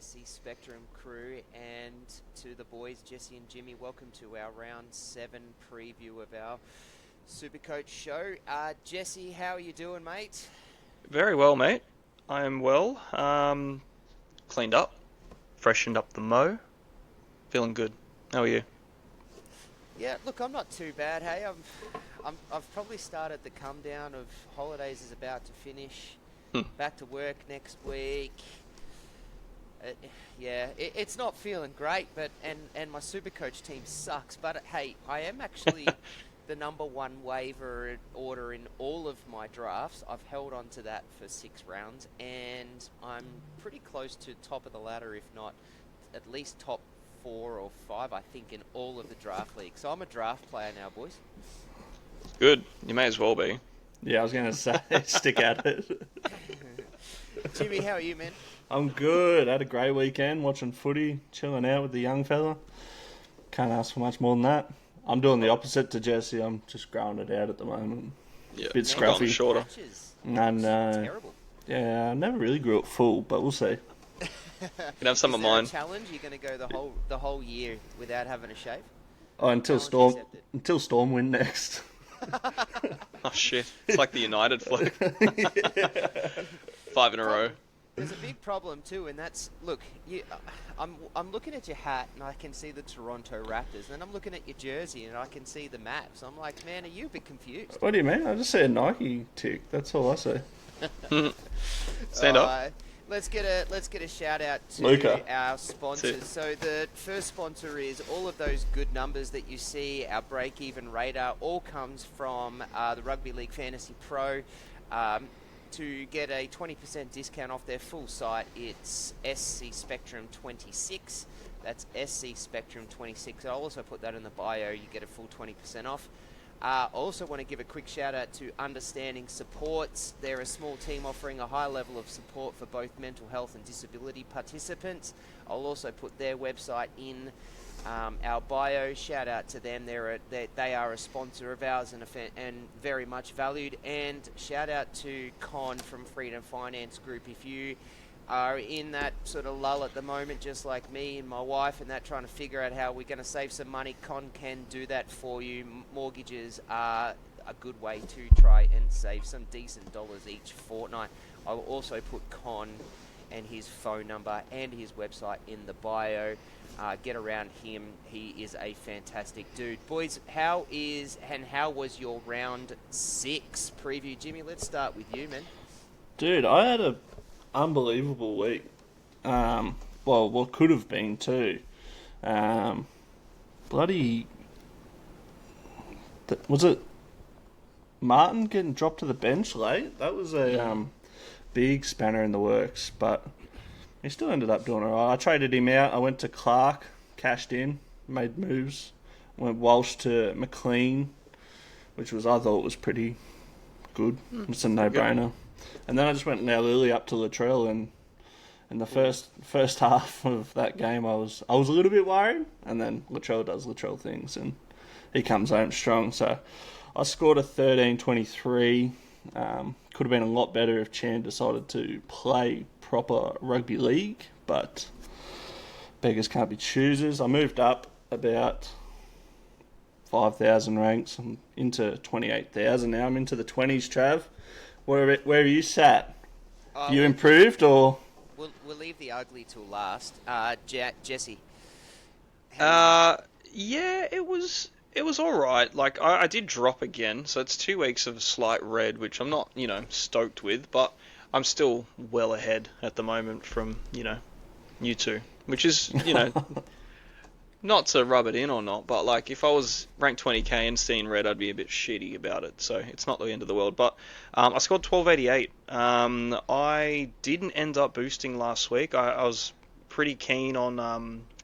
SC Spectrum crew, and to the boys, Jesse and Jimmy. Welcome to our round 7 preview of our SuperCoach show. Jesse, how are you doing, mate? Very well, mate. I am well. Cleaned up, freshened up the mo, feeling good. How are you? Yeah, look, I'm not too bad. Hey, I've probably started the come down of holidays is about to finish. Back to work next week. It's not feeling great, but and my SuperCoach team sucks. But hey, I am actually the number one waiver order in all of my drafts. I've held on to that for 6 rounds, and I'm pretty close to top of the ladder, if not at least top 4 or 5, I think, in all of the draft leagues. So I'm a draft player now, boys. Good. You may as well be. Yeah, I was going to say, stick at it. Jimmy, how are you, man? I'm good. Had a great weekend watching footy, chilling out with the young fella. Can't ask for much more than that. I'm doing the opposite to Jesse. I'm just growing it out at the moment. Yeah, Bit I'm going scruffy. shorter. And Terrible. yeah, I never really grew up full, but we'll see. You can have some of mine. Challenge? You're going to go the whole year without having a shave? Oh, until Storm win next. Oh shit! It's like the United flag. 5 in a row. There's a big problem too, and that's I'm looking at your hat and I can see the Toronto Raptors, and then I'm looking at your jersey and I can see the Mavs. I'm like, man, are you a bit confused? What do you mean? I just say a Nike tick. That's all I say. Stand up. Let's get a shout out to Luca. our sponsors. So the first sponsor is all of those good numbers that you see. Our break-even radar all comes from the Rugby League Fantasy Pro. To get a 20% discount off their full site, it's SC Spectrum 26. That's SC Spectrum 26. I'll also put that in the bio. You get a full 20% off. I also want to give a quick shout out to Understanding Supports. They're a small team offering a high level of support for both mental health and disability participants. I'll also put their website in our bio. Shout out to them. They are a sponsor of ours and very much valued. And shout out to Con from Freedom Finance Group. If you are in that sort of lull at the moment, just like me and my wife, and that trying to figure out how we're going to save some money, Con can do that for you. Mortgages are a good way to try and save some decent dollars each fortnight. I will also put Con and his phone number and his website in the bio. Get around him. He is a fantastic dude. Boys, how was your round 6 preview? Jimmy, let's start with you, man. Dude, I had a unbelievable week. Well, what could have been too. Bloody... Was it Martin getting dropped to the bench late? That was a big spanner in the works, but he still ended up doing alright. I traded him out. I went to Clark, cashed in, made moves. Went Walsh to McLean, which I thought was pretty good. It's a no-brainer. And then I just went now Lily up to Latrell, and in the first half of that game, I was a little bit worried, and then Latrell does Latrell things, and he comes home strong. So I scored a 13-23. Could have been a lot better if Chan decided to play proper rugby league, but beggars can't be choosers. I moved up about 5,000 ranks. I'm into 28,000 now. I'm into the 20s, Trav. Where are you sat? You improved, or? We'll leave the ugly till last. Jesse. Yeah, it was all right. Like I did drop again, so it's 2 weeks of slight red, which I'm not stoked with, but I'm still well ahead at the moment from you two, which is not to rub it in or not, but like if I was ranked 20k and seeing red, I'd be a bit shitty about it. So it's not the end of the world. But I scored 1288. I didn't end up boosting last week. I was pretty keen on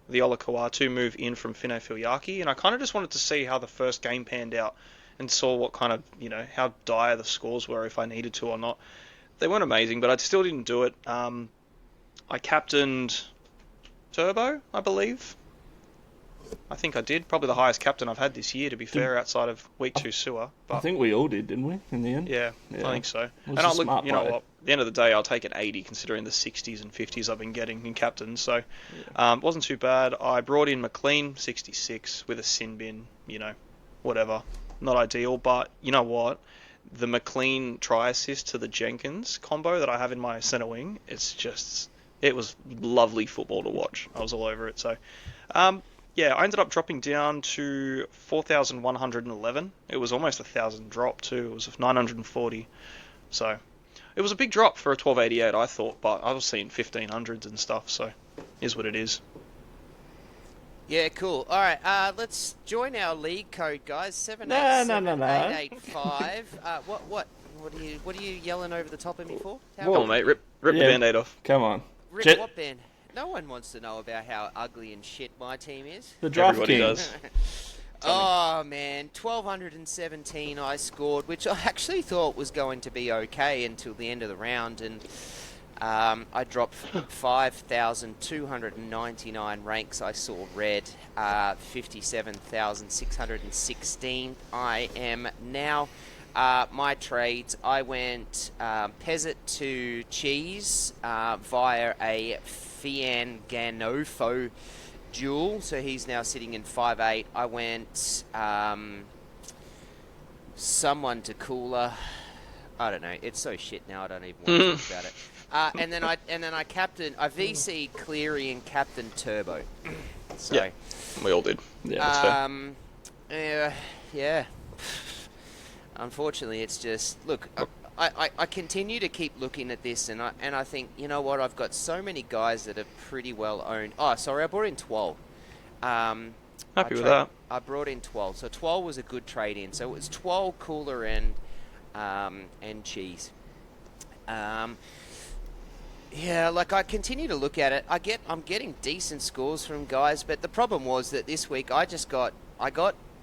the Olakawatu move in from Fine Filiaki, and I kind of just wanted to see how the first game panned out and saw what kind of how dire the scores were, if I needed to or not. They weren't amazing, but I still didn't do it. I captained Turbo, I believe. I think I did. Probably the highest captain I've had this year, to be fair, outside of week 2 sewer. But I think we all did, didn't we, in the end? yeah, I think so. was And a I look, smart you know play. what? At the end of the day, I'll take an 80 considering the 60s and 50s I've been getting in captains. So, it wasn't too bad. I brought in McLean 66 with a sin bin. Whatever. Not ideal, but you know what? The McLean try assist to the Jenkins combo that I have in my centre wing, it was lovely football to watch. I was all over it. So, I ended up dropping down to 4,111. It was almost 1,000 drop too. It was 940. So, it was a big drop for a 1288, I thought, but I was seeing 1,500s and stuff. So, is what it is. Yeah, cool. All right, let's join our league code, guys. 787885. What are you yelling over the top of me for? Come on, mate. Rip the Band-Aid off. Come on. Rip what band? No one wants to know about how ugly and shit my team is. The draft Everybody king. does. Oh, man. 1,217 I scored, which I actually thought was going to be okay until the end of the round. And I dropped 5,299 ranks. I saw red. 57,616. I am now. My trades, I went Peasant to Cheese via a Fian Ganofo duel, so he's now sitting in 5'8". I went someone to Cooler. I don't know. It's so shit now. I don't even want to talk about it. And then I captained. I VC'd Cleary and captain Turbo. So yeah, we all did. Yeah, that's yeah. Unfortunately, it's just look. I continue to keep looking at this, and I think, you know what? I've got so many guys that are pretty well owned. Oh, sorry, I brought in 12. Happy with that. I brought in 12, so 12 was a good trade in. So it was 12 Cooler and Cheese. Yeah, like I continue to look at it. I'm getting decent scores from guys, but the problem was that this week I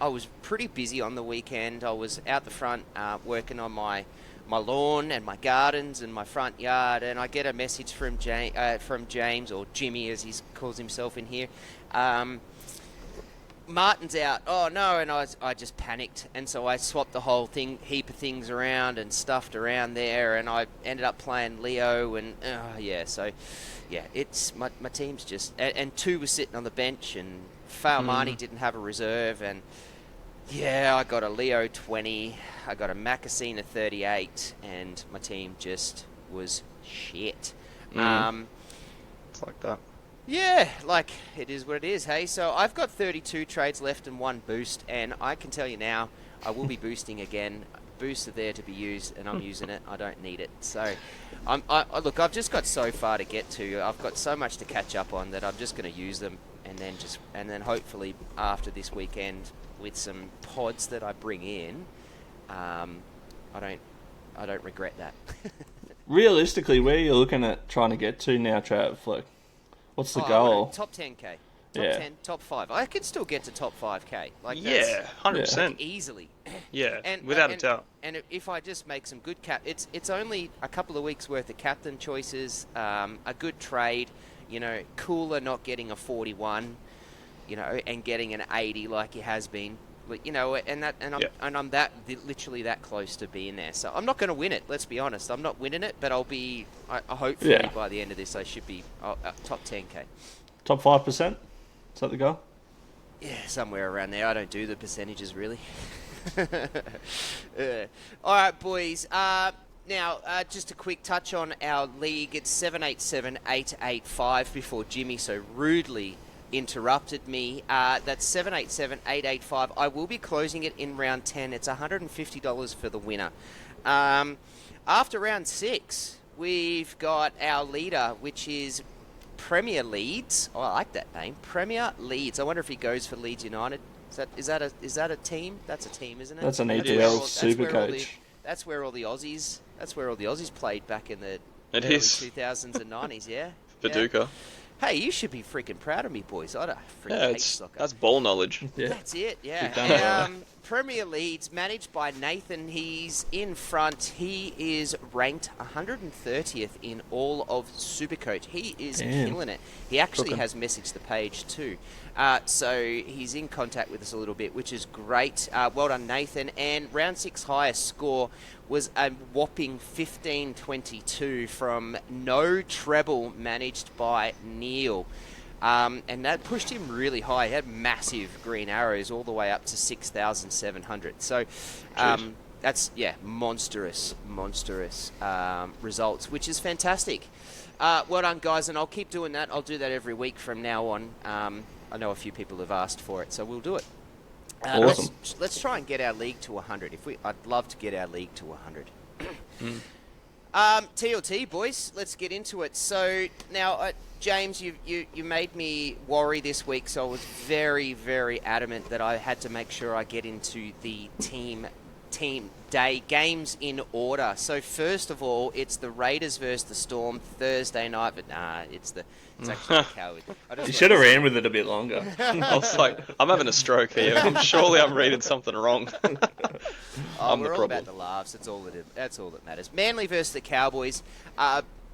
was pretty busy on the weekend. I was out the front working on my lawn and my gardens and my front yard, and I get a message from James, or Jimmy as he calls himself in here. Martin's out. Oh no! And I just panicked, and so I swapped the whole heap of things around and stuffed around there, and I ended up playing Leo, and it's my team's just and 2 was sitting on the bench, and Faumani didn't have a reserve, and I got a Leo 20, I got a Macasina 38, and my team just was shit. It's like that. Yeah, like, it is what it is, hey? So I've got 32 trades left and 1 boost, and I can tell you now, I will be boosting again. Boosts are there to be used, and I'm using it. I don't need it. So, look, I've just got so far to get to. I've got so much to catch up on that I'm just going to use them, and then hopefully after this weekend, with some pods that I bring in, I don't regret that. Realistically, where are you looking at trying to get to now, Trav? Like, what's the goal? Top 10k. Top 10, top 5. I can still get to top 5k. Like, 100%. like, easily. Yeah, without a doubt. And if I just make some good it's only a couple of weeks worth of captain choices, a good trade, Cooler not getting a 41, and getting an 80 like he has been, and I'm literally that close to being there. So I'm not going to win it. Let's be honest. I'm not winning it, but I'll be. Hopefully by the end of this, I should be top 10k. Top 5%. Is that the goal? Yeah, somewhere around there. I don't do the percentages really. All right, boys. Now, just a quick touch on our league. It's 787885 before Jimmy so rudely interrupted me. That's 787885. I will be closing it in round 10. It's $150 for the winner. After round 6, we've got our leader, which is Premier Leeds. Oh, I like that name, Premier Leeds. I wonder if he goes for Leeds United. Is that a team? That's a team, isn't it? That's an TLT SuperCoach. That's where all the Aussies played back in the early 2000s and 90s. Yeah. Paducah. Hey, you should be freaking proud of me, boys. I don't freaking hate soccer. That's ball knowledge. Yeah. That's it, yeah. Premier Leads managed by Nathan. He's in front. He is ranked 130th in all of SuperCoach. He is killing it. He actually has messaged the page too. So he's in contact with us a little bit, which is great. Well done, Nathan. And round 6 highest score was a whopping 15.22 from No Treble, managed by Neil. And that pushed him really high. He had massive green arrows all the way up to 6,700. So that's, monstrous results, which is fantastic. Well done, guys, and I'll keep doing that. I'll do that every week from now on. I know a few people have asked for it, so we'll do it. Awesome. Let's try and get our league to 100. I'd love to get our league to 100. TLT, boys, let's get into it. So now, James, you made me worry this week, so I was very, very adamant that I had to make sure I get into the team day games in order. So first of all, it's the Raiders versus the Storm Thursday night, but it's actually the Cowboys. You should have ran with it a bit longer. I was like, I'm having a stroke here. Surely I'm reading something wrong. I'm we're the all problem. about the laughs. That's all that matters. Manly versus the Cowboys.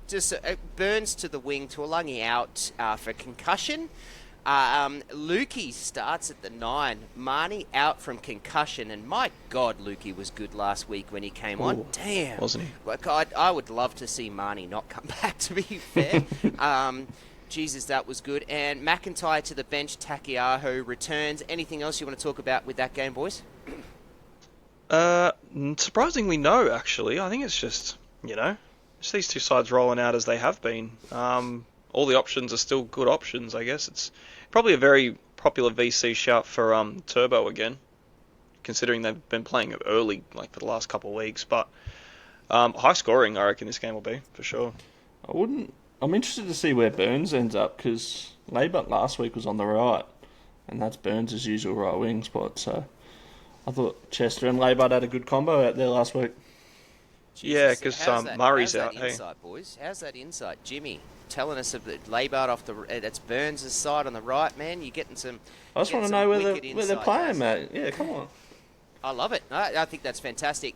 Just Burns to the wing, Tuolangi out for concussion. Lukey starts at the 9. Marnie out from concussion, and my God, Lukey was good last week when he came on. Damn, wasn't he? Like, I would love to see Marnie not come back, to be fair. Jesus, that was good. And McIntyre to the bench, Takiaho returns. Anything else you want to talk about with that game, boys? Surprisingly, no, actually. I think it's just these two sides rolling out as they have been. All the options are still good options, I guess. It's probably a very popular VC shout for Turbo again, considering they've been playing early, like for the last couple of weeks. But high scoring, I reckon this game will be, for sure. I'm interested to see where Burns ends up, because Labour last week was on the right, and that's Burns' usual right wing spot. So I thought Chester and Labour had a good combo out there last week. Yeah, because Murray's out. How's that insight, boys? How's that insight? Jimmy telling us of the Labour off that's Burns' side on the right, man. You're getting some. I just want to know where they're playing, mate. Yeah, come on. I love it. I think that's fantastic.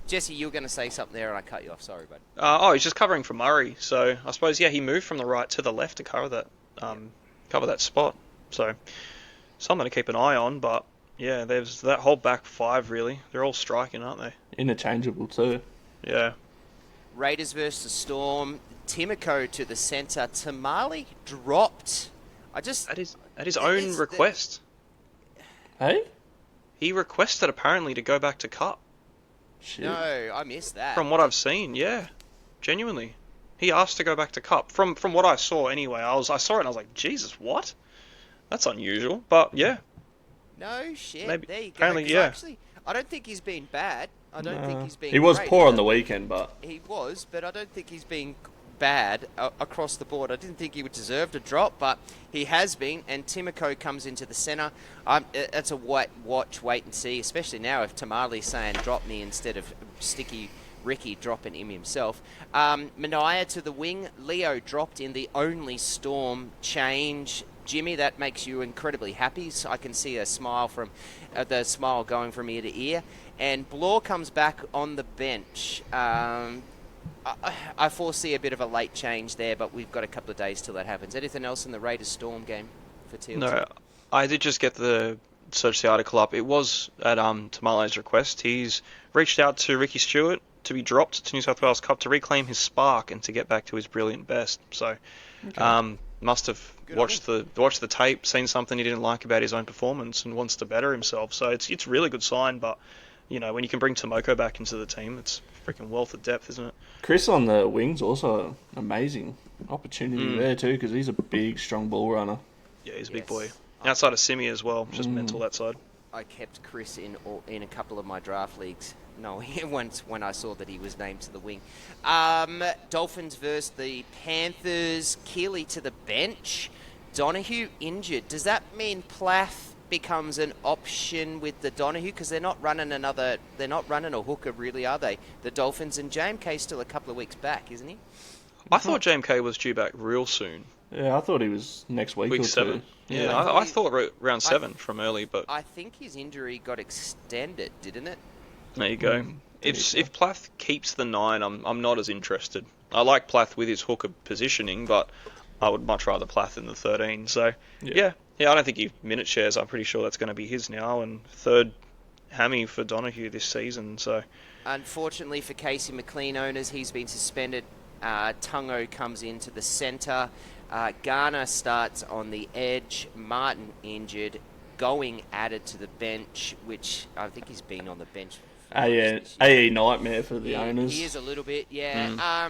Jesse, you were going to say something there, and I cut you off. Sorry, bud. He's just covering for Murray. So I suppose he moved from the right to the left to cover that spot. So something to keep an eye on. But yeah, there's that whole back 5 really. They're all striking, aren't they? Interchangeable too. Yeah. Raiders versus the Storm. Timoko to the centre. Tamale dropped. At his own request. Hey? He requested apparently to go back to Cup. Shit. No, I missed that. From what I've seen, yeah. Genuinely. He asked to go back to Cup. From what I saw anyway. I saw it and I was like, Jesus, what? That's unusual. But yeah. No shit. Maybe, there you go. apparently, yeah. Actually, I don't think he's been bad. I don't think he's been He was great. poor on the weekend, but... He was, but I don't think he's been bad across the board. I didn't think he would deserve to drop, but he has been, and Timoko comes into the centre. That's a watch, wait and see, especially now if Tamale's saying drop me instead of Sticky Ricky dropping him himself. Mania to the wing. Leo dropped in the only Storm change. Jimmy, that makes you incredibly happy. So I can see a smile from the smile going from ear to ear. And Blore comes back on the bench. I foresee a bit of a late change there, but we've got a couple of days till that happens. Anything else in the Raiders Storm game for TLT? No, I did just get the search the article up. It was at Tamale's request. He's reached out to Ricky Stewart to be dropped to New South Wales Cup to reclaim his spark and to get back to his brilliant best. So, must have watched the tape, seen something he didn't like about his own performance, and wants to better himself. So it's a really good sign. But when you can bring Timoko back into the team, it's freaking wealth of depth, isn't it? Chris on the wings also amazing opportunity there too, because he's a big, strong ball runner. Yeah, he's a big boy. Outside of Simi as well, just mental that side. I kept Chris in a couple of my draft leagues. No, once when I saw that he was named to the wing. Dolphins versus the Panthers. Keeley to the bench. Donahue injured. Does that mean Plath becomes an option with the Donahue? Because they're not running a hooker, really, are they? The Dolphins, and JMK's still a couple of weeks back, isn't he? I thought JMK was due back real soon. Yeah, I thought he was next week Week or 7. two. Yeah, I thought I thought round 7 from early, but I think his injury got extended, didn't it? there you go. There you go. If Plath keeps the 9, I'm not as interested. I like Plath with his hooker positioning, but I would much rather Plath in the 13. So yeah, I don't think he minute shares. I'm pretty sure that's going to be his now, and third hammy for Donahue this season. So Unfortunately for Casey McLean owners, he's been suspended. Tungo comes into the centre. Garner starts on the edge. Martin injured. Going added to the bench, which I think he's been on the bench. AE nightmare for the owners. He is a little bit, yeah.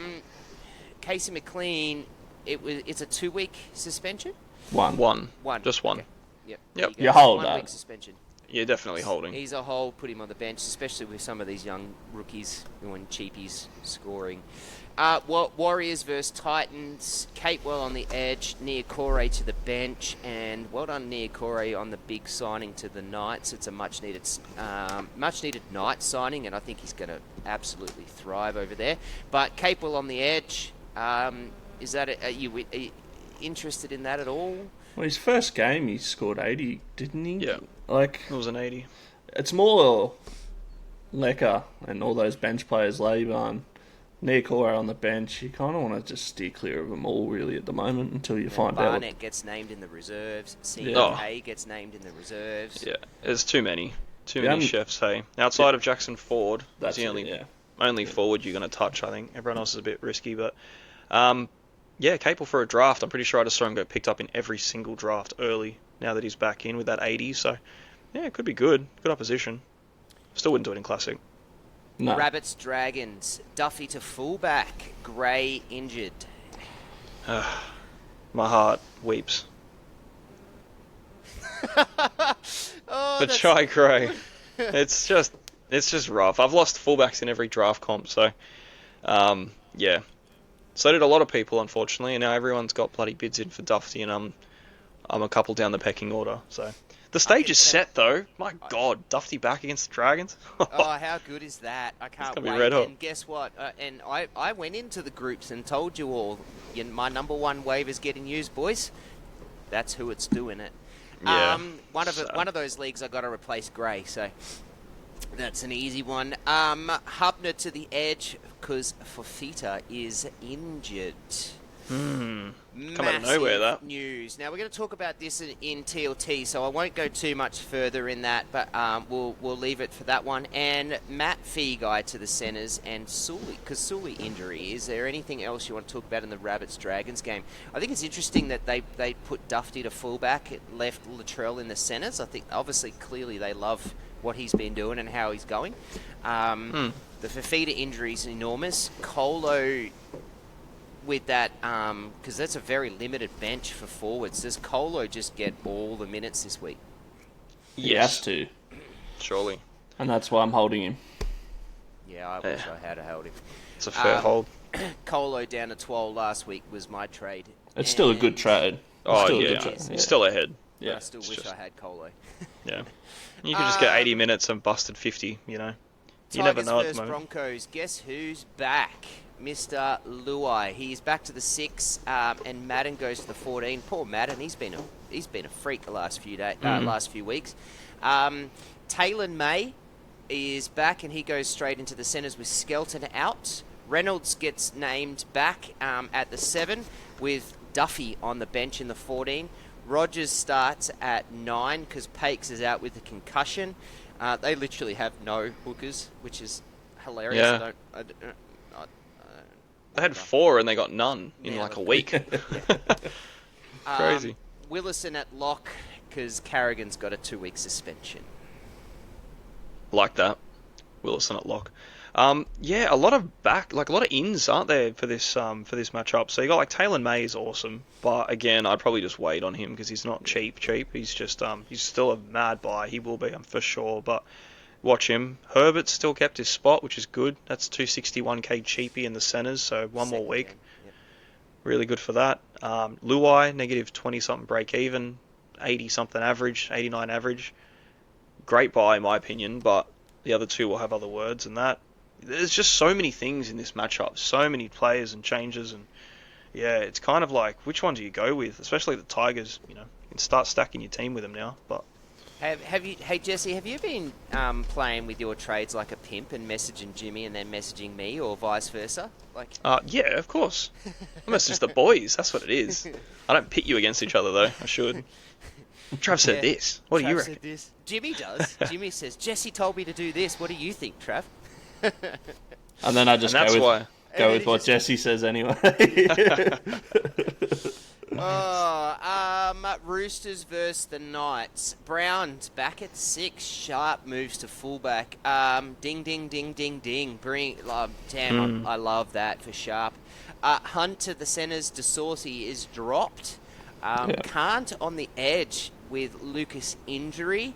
Casey McLean, it's a 2-week suspension. One. Just one. Okay. Yep. You hold 1 that. week suspension. Yeah, definitely holding. He's a hold. Put him on the bench, especially with some of these young rookies and cheapies scoring. Warriors versus Titans. Capewell on the edge. Niokore to the bench, and well done Niokore on the big signing to the Knights. It's a much needed Knights signing, and I think he's going to absolutely thrive over there. But Capewell on the edge. Is that are you interested in that at all? Well, his first game he scored 80, didn't he? Yeah. Like, It was an 80. it's more Lecker and all those bench players, Laban, Niokore on the bench. You kind of want to just steer clear of them all, really, at the moment, until you find out. Barnett gets named in the reserves. CK gets named in the reserves. Yeah, there's too many. Too Yeah, many chefs, hey. Outside of Jackson Ford, that's That's the it, only forward you're going to touch, I think. Everyone else is a bit risky, but yeah, capable for a draft. I'm pretty sure I just saw him get picked up in every single draft early now that he's back in with that 80. So, yeah, it could be good. Good opposition. Still wouldn't do it in Classic. No. Rabbits, Dragons. Duffy to fullback. Gray injured. My heart weeps. But Chai Gray, it's just rough. I've lost fullbacks in every draft comp, so yeah. So did a lot of people, unfortunately, and now everyone's got bloody bids in for Duffy, and I'm a couple down the pecking order. So the stage is set, though. My God, Duffy back against the Dragons. Oh, how good is that? I can't gonna be wait. red hot. And guess what? And I went into the groups and told you all, my number one wave is getting used, boys. That's who it's doing it. Yeah, one of those leagues I got to replace Gray, so that's an easy one. Hubner to the edge because Fafita is injured. Come out of nowhere, that. News. Now we're going to talk about this in TLT, so I won't go too much further in that, but we'll leave it for that one. And Matt Feeguy to the centres and Sully, because Sully injury. Is there anything else you want to talk about in the Rabbits Dragons game? I think it's interesting that they put Duffy to fullback, left Latrell in the centres. I think obviously clearly they love what he's been doing and how he's going. The Fafita injury is enormous. Colo with that, because that's a very limited bench for forwards. Does Colo just get all the minutes this week? He has to. Surely. And that's why I'm holding him. Yeah, I wish I had held him. It's a fair hold. Colo down to 12 last week was my trade. It's still a good trade. Oh, Still a yeah. good trade. He's still ahead. But Yeah. I still wish I had Colo. Yeah. You can just get 80 minutes and busted 50, you know. You never know at the moment. Broncos. Guess who's back? Mr. Luai. He's back to the 6, and Madden goes to the 14. Poor Madden. He's been a freak the last few weeks. Taylor May is back, and he goes straight into the centres with Skelton out. Reynolds gets named back at the 7 with Duffy on the bench in the 14. Rogers starts at 9 because Pakes is out with a concussion. They literally have no hookers, which is hilarious. Yeah. They had 4 and they got none in like a week. Crazy. Willison at lock because Carrigan's got a 2-week suspension. Like that. Willison at lock. Yeah, a lot of ins, aren't there, for this matchup? So you got like Taylor May is awesome, but again, I'd probably just wait on him because he's not cheap. He's just he's still a mad buy. He will be, for sure. But watch him. Herbert's still kept his spot, which is good. That's 261k cheapy in the centres, so one more week. Yep. Really good for that. Luai, negative 20 something break even, 80 something average, 89 average. Great buy in my opinion, but the other two will have other words and that. There's just so many things in this matchup, so many players and changes, and yeah, it's kind of like, which one do you go with? Especially the Tigers, you can start stacking your team with them now. But Hey Jesse, have you been playing with your trades like a pimp and messaging Jimmy and then messaging me, or vice versa? Like, yeah, of course. I message the boys. That's what it is. I don't pit you against each other though. I should. Trav said this. What do you reckon? Said this. Jimmy does. Jimmy says, Jesse told me to do this. What do you think, Trav? And then I just go with what Jesse says anyway. Roosters versus the Knights. Brown's back at 6. Sharp moves to fullback. Ding, ding, ding, ding, ding. I love that for Sharp. Hunt to the centres. DeSaucy is dropped. Can't on the edge with Lucas injury.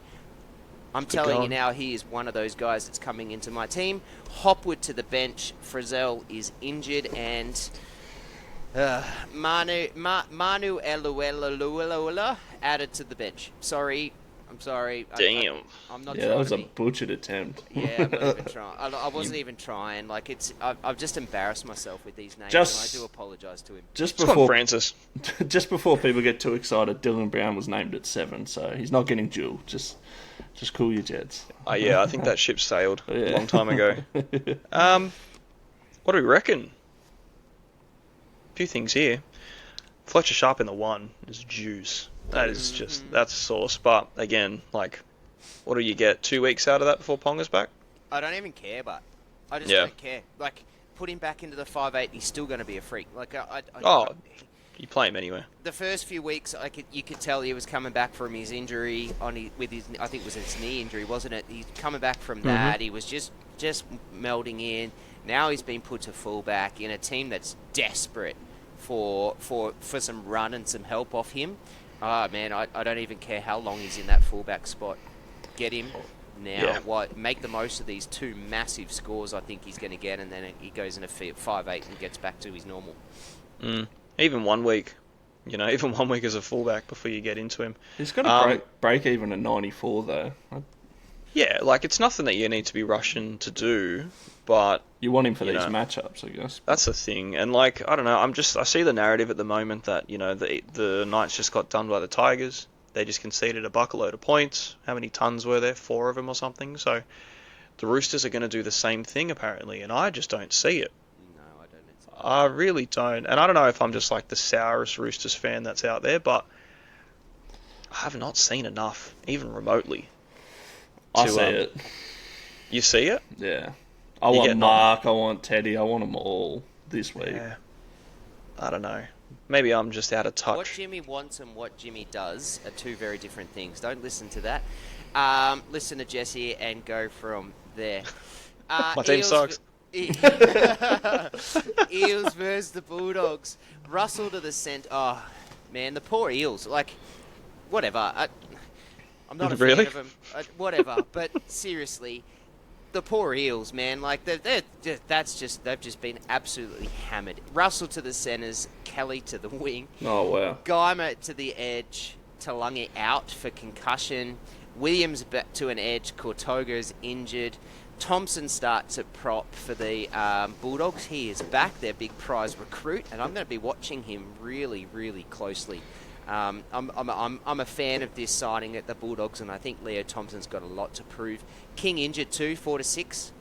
I'm telling you now, he is one of those guys that's coming into my team. Hopwood to the bench. Frizzell is injured, and Manu Eluela added to the bench. I'm sorry. Damn. I'm not. Yeah, that was a butchered attempt. Yeah, I'm not even trying. I wasn't even trying. Like I've just embarrassed myself with these names, and I do apologise to him. Just before Francis. Just before people get too excited, Dylan Brown was named at 7, so he's not getting dual. Just cool your jets. Yeah, I think that ship sailed a long time ago. What do we reckon? A few things here. Fletcher Sharp in the 1 is juice. That is that's sauce. But again, like, what do you get? 2 weeks out of that before Ponga's back? I don't even care, but I just don't care. Like, put him back into the 5'8", he's still going to be a freak. Like, you play him anywhere. The first few weeks, you could tell he was coming back from his injury I think it was his knee injury, wasn't it? He's coming back from that. He was just melding in. Now he's been put to fullback in a team that's desperate for some run and some help off him. Man, I don't even care how long he's in that fullback spot. Get him now. Yeah. Make the most of these 2 massive scores I think he's going to get, and then he goes in a 5'8" and gets back to his normal. Even 1 week. Even 1 week as a fullback before you get into him. He's got to break even at 94, though. Yeah, like, it's nothing that you need to be rushing to do, but you want him for these matchups, I guess. That's the thing. And, like, I don't know, I see the narrative at the moment that, the Knights just got done by the Tigers. They just conceded a buckload of points. How many tons were there? 4 of them or something. So the Roosters are going to do the same thing, apparently, and I just don't see it. No, I don't. I really don't. And I don't know if I'm just, like, the sourest Roosters fan that's out there, but I have not seen enough, even remotely. I see it. You see it? Yeah. I want Mark, I want Teddy, I want them all this week. Yeah. I don't know. Maybe I'm just out of touch. What Jimmy wants and what Jimmy does are 2 very different things. Don't listen to that. Listen to Jesse and go from there. My team sucks. Eels versus the Bulldogs. Russell to the centre. Oh, man, the poor Eels. Like, whatever. I'm not a fan of them. Whatever. But seriously, the poor Eels, man. Like, they've just been absolutely hammered. Russell to the centres, Kelly to the wing. Oh, wow. Garner to the edge, Talungi out for concussion. Williams back to an edge, Kortoga's injured. Thompson starts at prop for the Bulldogs. He is back, their big prize recruit, and I'm going to be watching him really, really closely. I'm a fan of this signing at the Bulldogs, and I think Leo Thompson's got a lot to prove. King injured too, 4 to 6.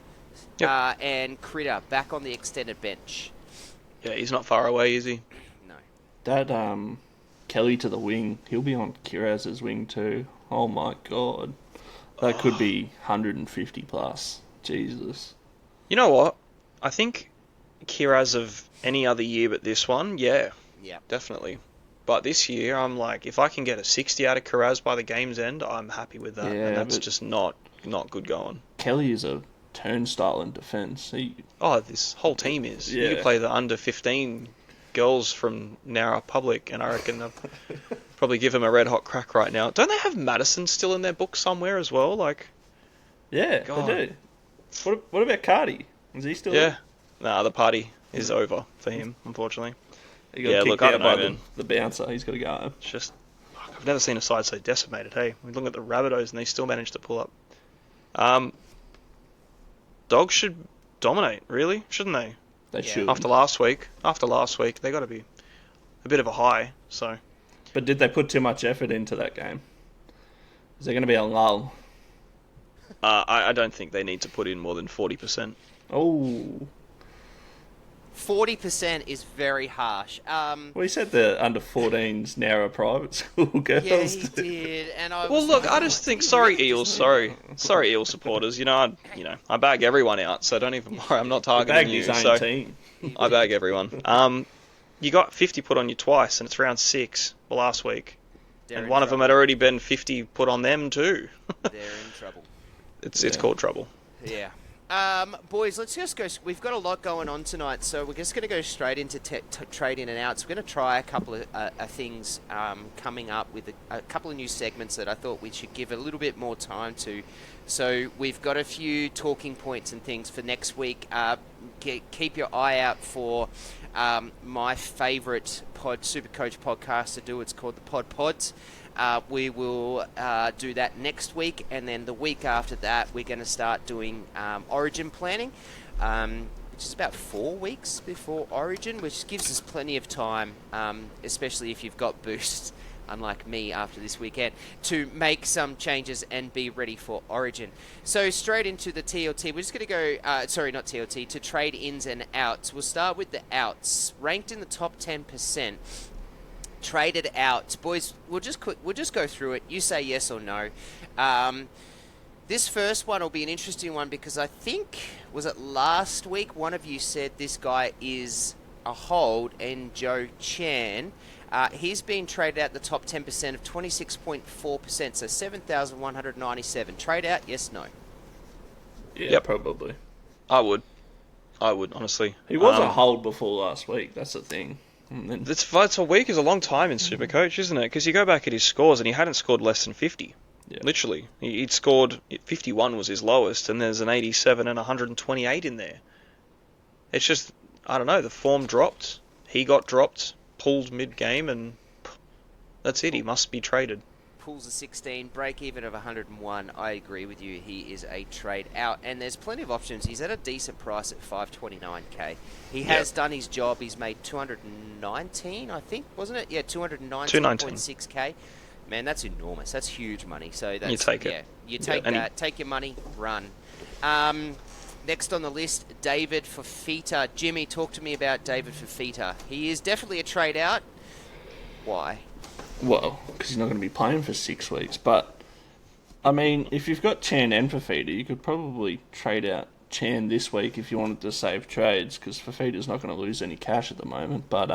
Yep. And Critter back on the extended bench. Yeah, he's not far away, is he? No. That Kelly to the wing, he'll be on Kiraz's wing too. Oh my god. That could be 150 plus. Jesus. You know what? I think Kiraz of any other year but this one, yeah, definitely. But this year, I'm like, if I can get a 60 out of Kiraz by the game's end, I'm happy with that. Yeah, and that's just not good going. Kelly is a turnstile in defence. This whole team is. Yeah. You could play the under 15 girls from Nowra Public, and I reckon they'll probably give him a red hot crack right now. Don't they have Madison still in their book somewhere as well? Like, yeah, God. They do. What about Cardi? Is he still there? Nah, the party is over for him, unfortunately. He got kicked out by the bouncer. He's got to go. It's just, I've never seen a side so decimated. Hey, we look at the Rabbitohs and they still managed to pull up. Dogs should dominate, really, shouldn't they? They should. After last week, they got to be a bit of a high. So, But did they put too much effort into that game? Is there going to be a lull? I don't think they need to put in more than 40%. Oh. 40% is very harsh. Well, he said the under 14s now are private school girls. Yeah, he did, and I Well, was look, like, I just think, sorry, Eels, sorry, Eels supporters. I bag everyone out, so don't even worry. I'm not He bagged targeting you. his own So team. I bag everyone. You got 50 put on you twice, and it's round 6 last week, They're and in one of them trouble. had already been 50 put on them too. They're in trouble. It's called trouble. Yeah. Boys, let's just go. We've got a lot going on tonight, so we're just going to go straight into trade in and outs. We're going to try a couple of things coming up with a couple of new segments that I thought we should give a little bit more time to. So we've got a few talking points and things for next week. Keep your eye out for my favourite SuperCoach podcast to do. It's called the Pods. We will do that next week, and then the week after that, we're going to start doing Origin planning, which is about 4 weeks before Origin, which gives us plenty of time, especially if you've got boosts, unlike me after this weekend, to make some changes and be ready for Origin. So straight into the TLT, we're just going to go, not TLT, to trade ins and outs. We'll start with the outs, ranked in the top 10%. Traded out, boys. We'll just go through it. You say yes or no. This first one will be an interesting one because I think, was it last week, one of you said this guy is a hold, and Joe Chan. He's been traded out the top 10% of 26.4%, so 7,197. Trade out, yes, no. Yeah, Yep. probably. I would, honestly. He was a hold before last week. That's the thing. And then, It's a week is a long time in SuperCoach, isn't it? Because you go back at his scores and he hadn't scored less than 50. Yeah. Literally. He'd scored 51 was his lowest, and there's an 87 and 128 in there. It's just, I don't know, the form dropped. He got dropped, pulled mid-game, and that's it. He must be traded. Pulls a 16, break even of 101. I agree with you. He is a trade out, and there's plenty of options. He's at a decent price at 529k. He has done his job. He's made 219, I think, wasn't it? Yeah, 219.6k. Man, that's enormous. That's huge money. So that's, you take it. Yeah, you take that. Take your money, run. Next on the list, David Fafita. Jimmy, talk to me about David Fafita. He is definitely a trade out. Why? well, because he's not going to be playing for 6 weeks. But, I mean, if you've got Chan and Fafita, you could probably trade out Chan this week if you wanted to save trades, because Fafita's not going to lose any cash at the moment. But,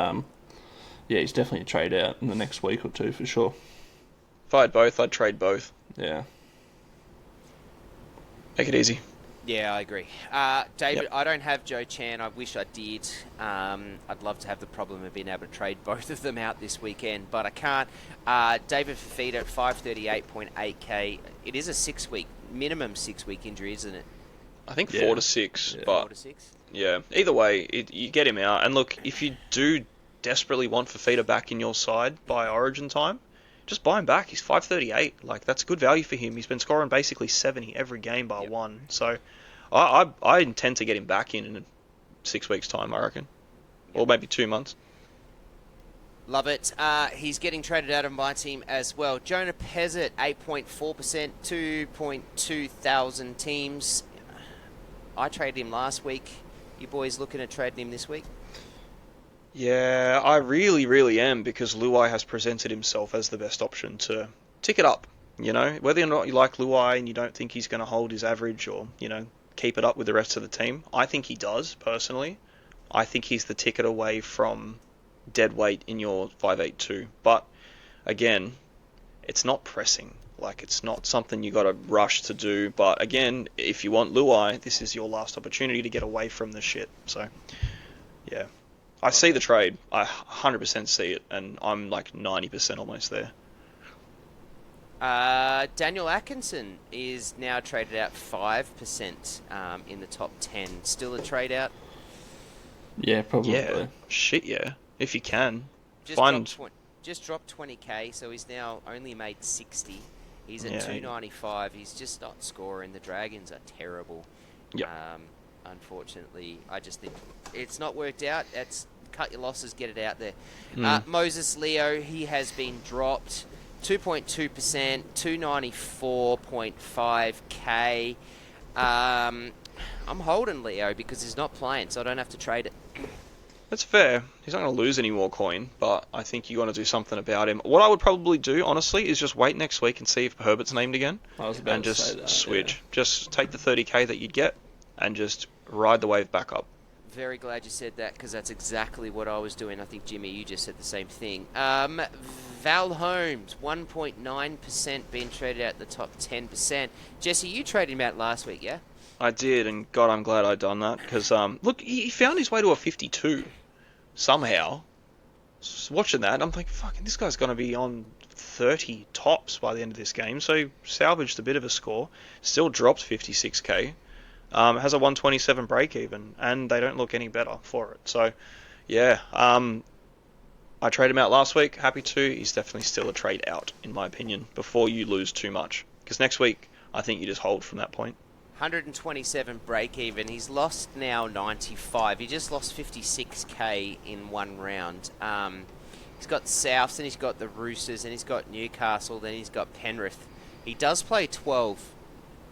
yeah, he's definitely a trade out in the next week or two for sure. If I had both, I'd trade both. Yeah. Make it easy. Yeah, I agree. David, I don't have Joe Chan. I wish I did. I'd love to have the problem of being able to trade both of them out this weekend, but I can't. David Fafita at 538.8k. It is a minimum 6 week injury, isn't it? I think 4 to 6, Yeah. but 4 to 6. yeah. Either way, you get him out. And look, if you do desperately want Fafita back in your side by Origin time, just buy him back. He's 538. Like, that's good value for him. He's been scoring basically 70 every game bar one. So I intend to get him back in 6 weeks' time, I reckon. Or maybe 2 months. Love it. He's getting traded out of my team as well. Jonah Pezzett, 8.4%, 2.2 thousand teams. I traded him last week. You boys looking at trading him this week? Yeah, I really, really am, because Luai has presented himself as the best option to tick it up. You know, whether or not you like Luai and you don't think he's going to hold his average or, you know, keep it up with the rest of the team, I think he does, personally. I think he's the ticket away from dead weight in your 582. But, again, it's not pressing. Like, it's not something you got to rush to do. But, again, if you want Luai, this is your last opportunity to get away from the shit. So, yeah. I see the trade. I 100% see it, and I'm like 90% almost there. Daniel Atkinson is now traded out 5% in the top 10. Still a trade out? Yeah, probably. Yeah, shit, yeah. If you can. Just dropped 20k, so he's now only made 60. He's at 295. He's just not scoring. The Dragons are terrible. Yep. Unfortunately, I just think it's not worked out. It's cut your losses, get it out there. Moses Leo, he has been dropped 2.2%, 294.5k. I'm holding Leo because he's not playing, so I don't have to trade it. That's fair. He's not going to lose any more coin, but I think you want to do something about him. What I would probably do, honestly, is just wait next week and see if Herbert's named again. I was about and to just say that, switch. yeah. Just take the 30k that you'd get and just ride the wave back up. Very glad you said that because that's exactly what I was doing. I think, Jimmy, you just said the same thing. Val Holmes, 1.9% being traded out the top 10%. Jesse, you traded him out last week, yeah? I did, and God, I'm glad I'd done that because look, he found his way to a 52 somehow. Just watching that, I'm like, fucking, this guy's going to be on 30 tops by the end of this game. So salvaged a bit of a score, still dropped 56k. Has a 127 break even, and they don't look any better for it. So, yeah, I traded him out last week. Happy to. He's definitely still a trade out, in my opinion, before you lose too much. Because next week, I think you just hold from that point. 127 break even. He's lost now 95. He just lost 56k in one round. He's got Souths, and he's got the Roosters, and he's got Newcastle, then he's got Penrith. He does play 12,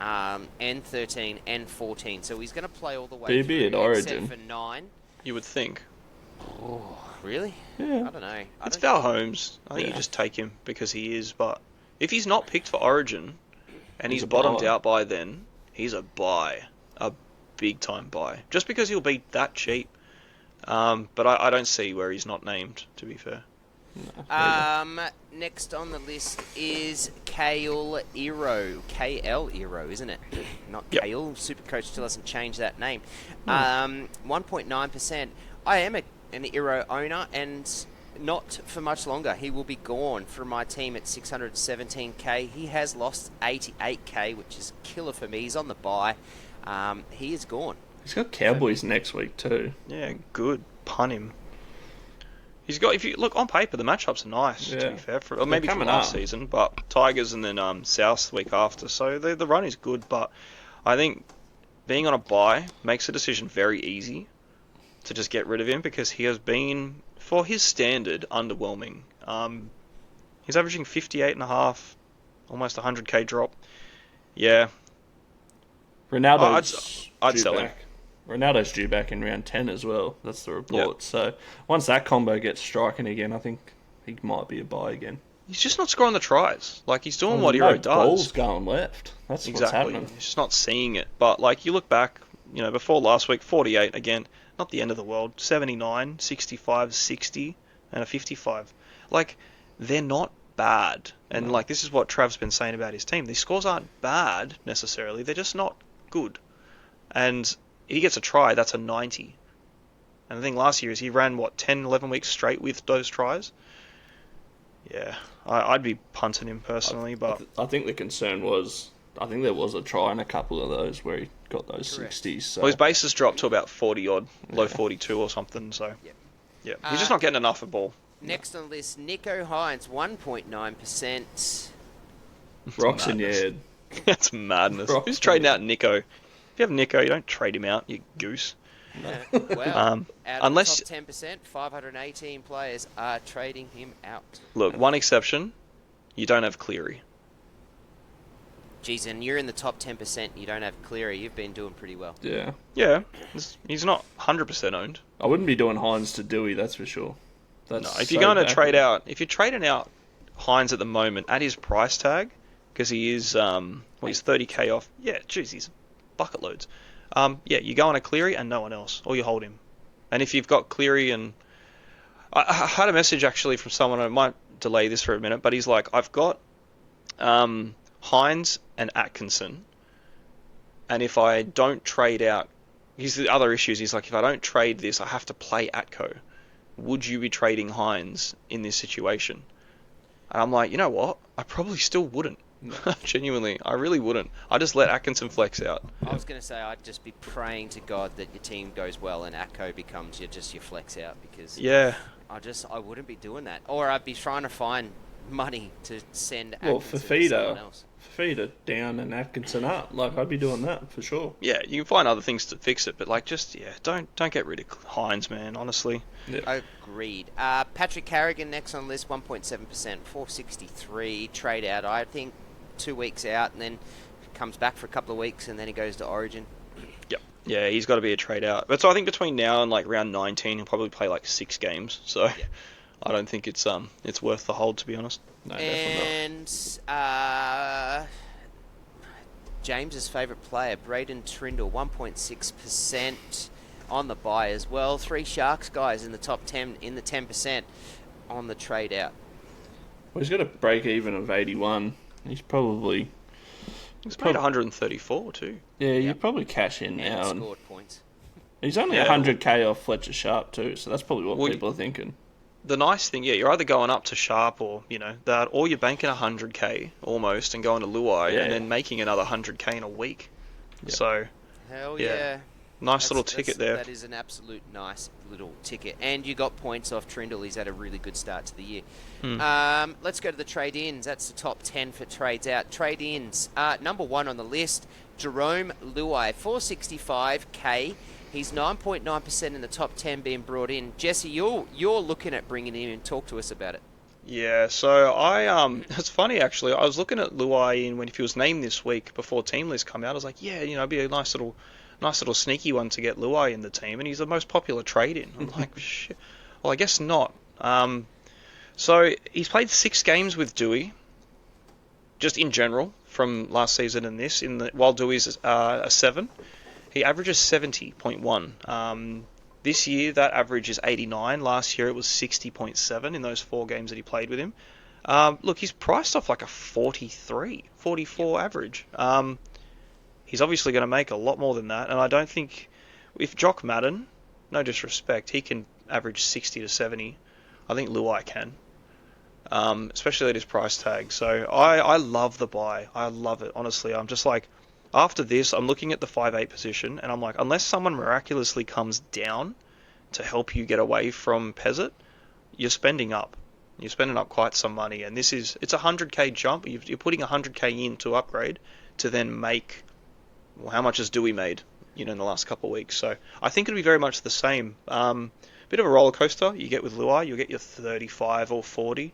and 13, and 14, so he's going to play all the way BB through, at Origin. except for 9. You would think. Oh, really? Yeah. I don't know. It's Val Holmes. I think you just take him because he is, but if he's not picked for Origin, and he's a bottomed buy. out by then, he's a buy. A big-time buy. Just because he'll be that cheap. But I don't see where he's not named, to be fair. Next on the list is Kale Ero. KL Ero, isn't it? Not Yep. Kale. SuperCoach still hasn't changed that name. 1.9%. I am an Ero owner, and not for much longer. He will be gone from my team at 617k. He has lost 88k, which is killer for me. He's on the bye. He is gone. He's got Cowboys next week too. Yeah, good. Pun him. He's got, if you look on paper, the matchups are nice, to be fair. Or maybe from coming last up. season, but Tigers and then South the week after. So the run is good, but I think being on a bye makes the decision very easy to just get rid of him because he has been, for his standard, underwhelming. He's averaging 58.5, almost 100k drop. Yeah. Ronaldo's I'd due sell him. back. Ronaldo's due back in round 10 as well. That's the report. Yep. So once that combo gets striking again, I think he might be a buy again. He's just not scoring the tries. Like, he's doing what No Hero does. balls going left. That's what's Exactly. happening. He's just not seeing it. But, like, you look back, before last week, 48, again, not the end of the world. 79, 65, 60, and a 55. Like, they're not bad. And, like, this is what Trav's been saying about his team. These scores aren't bad, necessarily. They're just not good. And he gets a try, that's a 90. And the thing last year is he ran, 10, 11 weeks straight with those tries? Yeah, I'd be punting him personally, but... I think the concern was... I think there was a try in a couple of those where he got those Correct. 60s. So. Well, his bases dropped to about 40-odd, low 42 or something, so... Yep. Yeah, he's just not getting enough of ball. Next on the list, Nico Hines, 1.9%. Rocks in your head. That's madness. Rock Who's trading out Nico? If you have Nico, you don't trade him out, you goose. Well, out unless- of the top 10%, 518 players are trading him out. Look, one exception, you don't have Cleary. Geez, and you're in the top 10%, you don't have Cleary. You've been doing pretty well. Yeah. Yeah, he's not 100% owned. I wouldn't be doing Hines to Dewey, that's for sure. No, if you're going to trade out, if you're trading out Hines at the moment at his price tag, because he is, he's 30k off. Yeah, geez, he's bucket loads. Yeah, you go on a Cleary and no one else, or you hold him. And if you've got Cleary and... I had a message actually from someone, I might delay this for a minute, but he's like, I've got Hines and Atkinson, and if I don't trade out... the other issues, he's like, if I don't trade this, I have to play Atco. Would you be trading Hines in this situation? And I'm like, you know what? I probably still wouldn't. Genuinely, I really wouldn't. I just let Atkinson flex out. I was going to say I'd just be praying to God that your team goes well and Atco becomes your flex out because Yeah. I wouldn't be doing that. Or I'd be trying to find money to send Well, Atkinson to someone else. Fafita down and Atkinson up. Like, I'd be doing that for sure. Yeah, you can find other things to fix it, but like, just don't get rid of Hines, man. Honestly. Yeah. Agreed. Patrick Carrigan next on the list, 1.7%, 463 trade out. I think 2 weeks out, and then comes back for a couple of weeks, and then he goes to Origin. Yep. Yeah, he's got to be a trade out. But so I think between now and like round 19, he'll probably play like 6 games. So I don't think it's worth the hold, to be honest. No, definitely And James's favourite player, Braden Trindle, 1.6% on the buy as well. 3 Sharks guys in the top 10, in the 10% on the trade out. Well, he's got a break even of 81. He's probably... He's paid 134 too. Yeah, you probably cash in And now. scored points. He's only 100k off Fletcher Sharp too, so that's probably what people are thinking. The nice thing, you're either going up to Sharp or, that, or you're banking 100k almost and going to Luai and then making another 100k in a week. Yep. So, Hell yeah. Nice little ticket there. That is an absolute nice little ticket. And you got points off Trindle. He's had a really good start to the year. Let's go to the trade-ins. That's the top 10 for trades out. Trade-ins. Number 1 on the list, Jerome Luai, 465k. He's 9.9% in the top 10 being brought in. Jesse, you're looking at bringing him in. Talk to us about it. Yeah, so it's funny actually. I was looking at Luai in when if he was named this week before team list come out. I was like, it'd be a nice little sneaky one to get Luai in the team, and he's the most popular trade in. I'm like, shit. Well, I guess not. So he's played 6 games with Dewey, just in general from last season and this. While Dewey's a 7, he averages 70.1. This year that average is 89. Last year it was 60.7 in those 4 games that he played with him. Look, he's priced off like a 43, 44 average. He's obviously going to make a lot more than that, and I don't think if Jock Madden, no disrespect, he can average 60 to 70. I think Luai can, especially at his price tag. So I love the buy. I love it, honestly. I'm just like, after this, I'm looking at the 5'8 position, and I'm like, unless someone miraculously comes down to help you get away from Pezzett, you're spending up. You're spending up quite some money, and it's a 100k jump. You're putting 100k in to upgrade to then make... Well, how much has Dewey made, in the last couple of weeks? So I think it'll be very much the same. Bit of a roller coaster you get with Luai. You'll get your 35 or 40,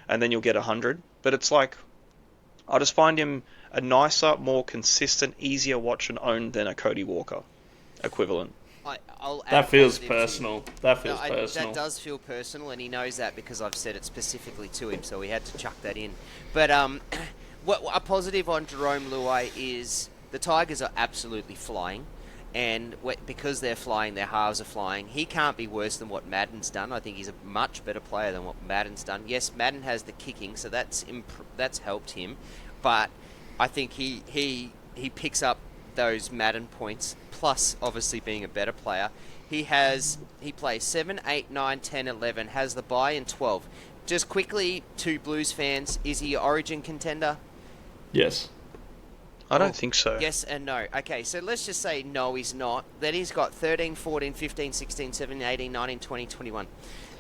and then you'll get 100. But it's like, I just find him a nicer, more consistent, easier watch and own than a Cody Walker equivalent. That feels personal. That does feel personal, and he knows that because I've said it specifically to him, so we had to chuck that in. But a positive on Jerome Luai is... The Tigers are absolutely flying, and because they're flying, their halves are flying. He can't be worse than what Madden's done. I think he's a much better player than what Madden's done. Yes, Madden has the kicking, so that's helped him, but I think he picks up those Madden points, plus obviously being a better player. He plays 7, 8, 9, 10, 11, has the bye in 12. Just quickly, to Blues fans, is he an Origin contender? Yes. I don't think so. Yes and no. Okay, so let's just say no, he's not. Then he's got 13, 14, 15, 16, 17, 18, 19, 20, 21.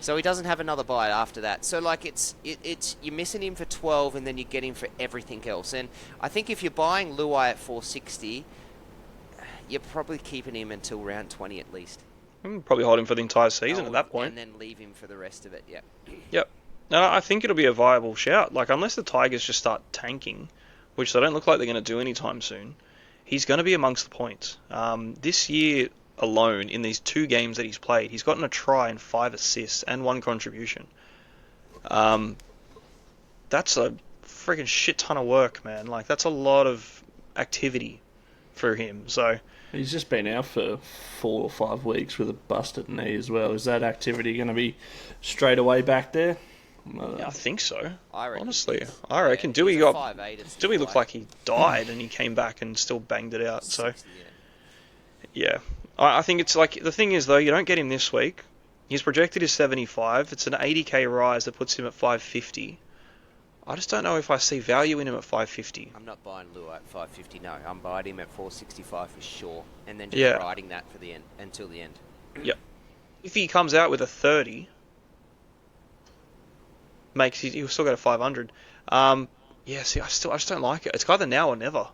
So he doesn't have another bye after that. So like it's you're missing him for 12 and then you get him for everything else. And I think if you're buying Luai at 460, you're probably keeping him until round 20 at least. Probably hold him for the entire season at that point. And then leave him for the rest of it, yeah. Yep. No, I think it'll be a viable shout. Like, unless the Tigers just start tanking, which they don't look like they're going to do anytime soon, he's going to be amongst the points. This year alone, in these 2 games that he's played, he's gotten a try and 5 assists and 1 contribution. That's a freaking shit ton of work, man. Like, that's a lot of activity for him. So he's just been out for 4 or 5 weeks with a busted knee as well. Is that activity going to be straight away back there? Yeah, I think so. I reckon Dewey Dewey looked like he died and he came back and still banged it out. So, yeah. I think it's like, the thing is though, you don't get him this week. His projected is 75. It's an 80k rise that puts him at 550. I just don't know if I see value in him at 550. I'm not buying Luai at 550, no. I'm buying him at 465 for sure. And then just riding that for the end until the end. Yep. If he comes out with a 30... he'll still go to 500. Yeah, see, I just don't like it. It's either now or never.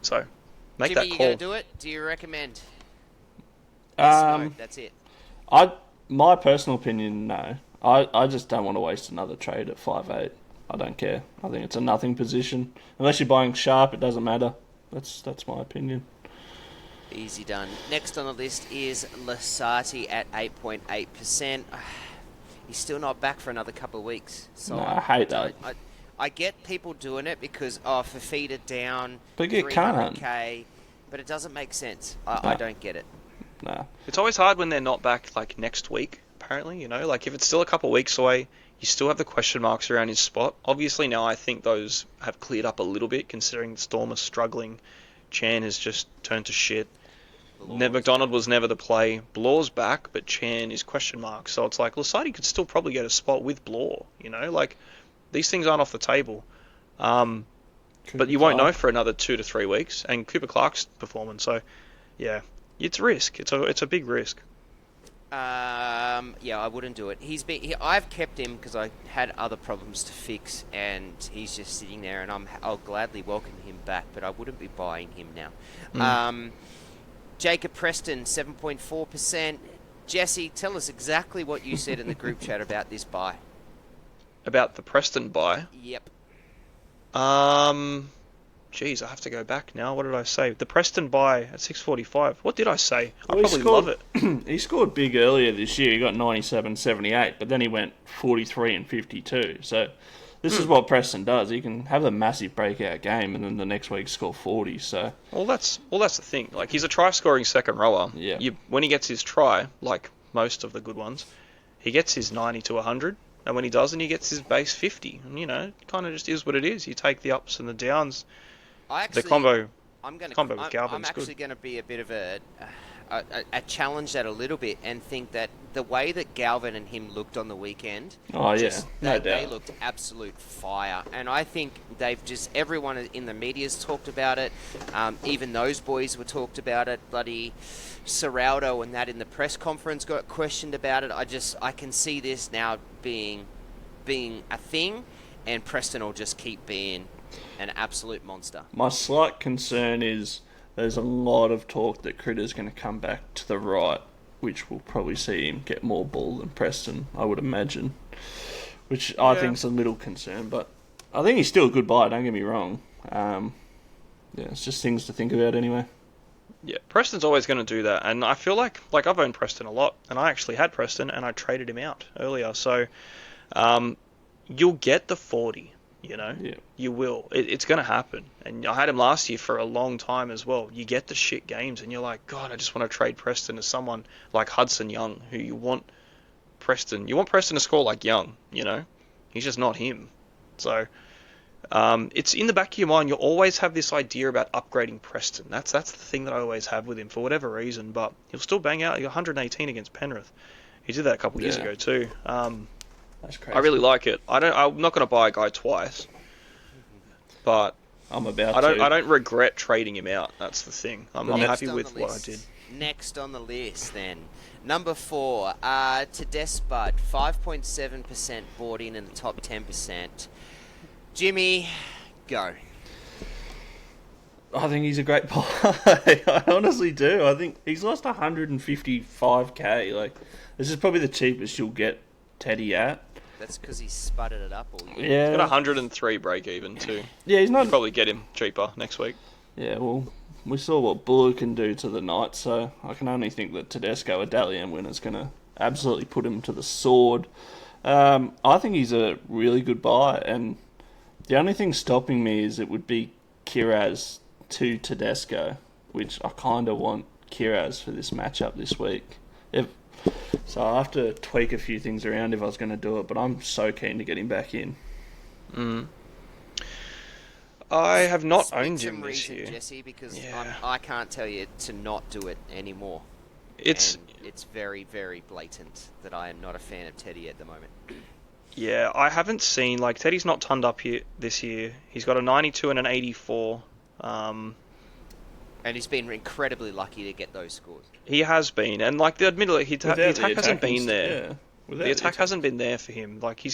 So, make Jimmy, that you call. gonna do it? Do you recommend? Yes, no, that's it. My personal opinion, no. I just don't want to waste another trade at 5'8". I don't care. I think it's a nothing position. Unless you're buying sharp, it doesn't matter. That's my opinion. Easy done. Next on the list is Lasati at 8.8%. He's still not back for another couple of weeks. So No, I hate that. I get people doing it because, Fafita down, But you can't. 300k, but it doesn't make sense. No. I don't get it. No. It's always hard when they're not back, like, next week, apparently, Like, if it's still a couple of weeks away, you still have the question marks around his spot. Obviously, now I think those have cleared up a little bit, considering Storm is struggling. Chan has just turned to shit. McDonald was never the play. Blaw's back, but Chan is question mark. So it's like, Lasati could still probably get a spot with Blaw, Like, these things aren't off the table. But you won't know for another 2 to 3 weeks. And Cooper Clark's performing, so, yeah. It's risk. It's a big risk. Yeah, I wouldn't do it. I've kept him because I had other problems to fix, and he's just sitting there, and I'll gladly welcome him back, but I wouldn't be buying him now. Jacob Preston, 7.4%. Jesse, tell us exactly what you said in the group chat about this buy. About the Preston buy? Yep. Geez, I have to go back now. What did I say? The Preston buy at 6.45. What did I say? Well, I probably love it. He scored big earlier this year. He got 97-78, but then he went 43 and 52. So this is what Preston does. He can have a massive breakout game, and then the next week score 40. So well, that's the thing. Like, he's a try-scoring second rower. Yeah. When he gets his try, like most of the good ones, he gets his 90 to 100. And when he doesn't, he gets his base 50. And, it kind of just is what it is. You take the ups and the downs. The combo with Galvin's I'm actually good. going to be a bit of a challenge that a little bit and think that the way that Galvin and him looked on the weekend, no doubt. They looked absolute fire. And I think everyone in the media's talked about it. Even those boys were talked about it. Bloody Serraldo and that in the press conference got questioned about it. I can see this now being a thing, and Preston will just keep being an absolute monster. My slight concern is there's a lot of talk that Critter's going to come back to the right, which will probably see him get more ball than Preston, I would imagine. Which I think's a little concern, but I think he's still a good buy, don't get me wrong. It's just things to think about anyway. Yeah, Preston's always going to do that, and I feel like I've owned Preston a lot, and I actually had Preston, and I traded him out earlier, so you'll get the 40. Yeah. You will. It's going to happen. And I had him last year for a long time as well. You get the shit games and you're like, God, I just want to trade Preston to someone like Hudson Young, who you want Preston to score like Young, He's just not him. So it's in the back of your mind. You'll always have this idea about upgrading Preston. That's the thing that I always have with him for whatever reason. But he'll still bang out 118 against Penrith. He did that a couple of years ago too. That's crazy. I really like it. I'm not going to buy a guy twice, but I don't regret trading him out. That's the thing. I'm happy with what I did. Next on the list, then, number 4, Tedesco, 5.7% bought in the top 10%. Jimmy, go. I think he's a great buy. I honestly do. I think he's lost 155k. Like, this is probably the cheapest you'll get Teddy at. That's because he's sputtered it up all year. Yeah. He's got 103 break even too. Yeah, he's not. You'll probably get him cheaper next week. Yeah, well, we saw what Buller can do to the Knights, so I can only think that Tedesco, a Dalian winner, is going to absolutely put him to the sword. I think he's a really good buy, and the only thing stopping me is it would be Kiraz to Tedesco, which I kind of want Kiraz for this matchup this week. So I have to tweak a few things around if I was going to do it, but I'm so keen to get him back in. I have not Speak owned some him this reason, year. Jesse, because I can't tell you to not do it anymore. It's very, very blatant that I am not a fan of Teddy at the moment. Yeah, I haven't seen, Teddy's not turned up here this year. He's got a 92 and an 84. And he's been incredibly lucky to get those scores. He has been, and admittedly, the attack hasn't been there. Yeah. The attack hasn't been there for him. Like he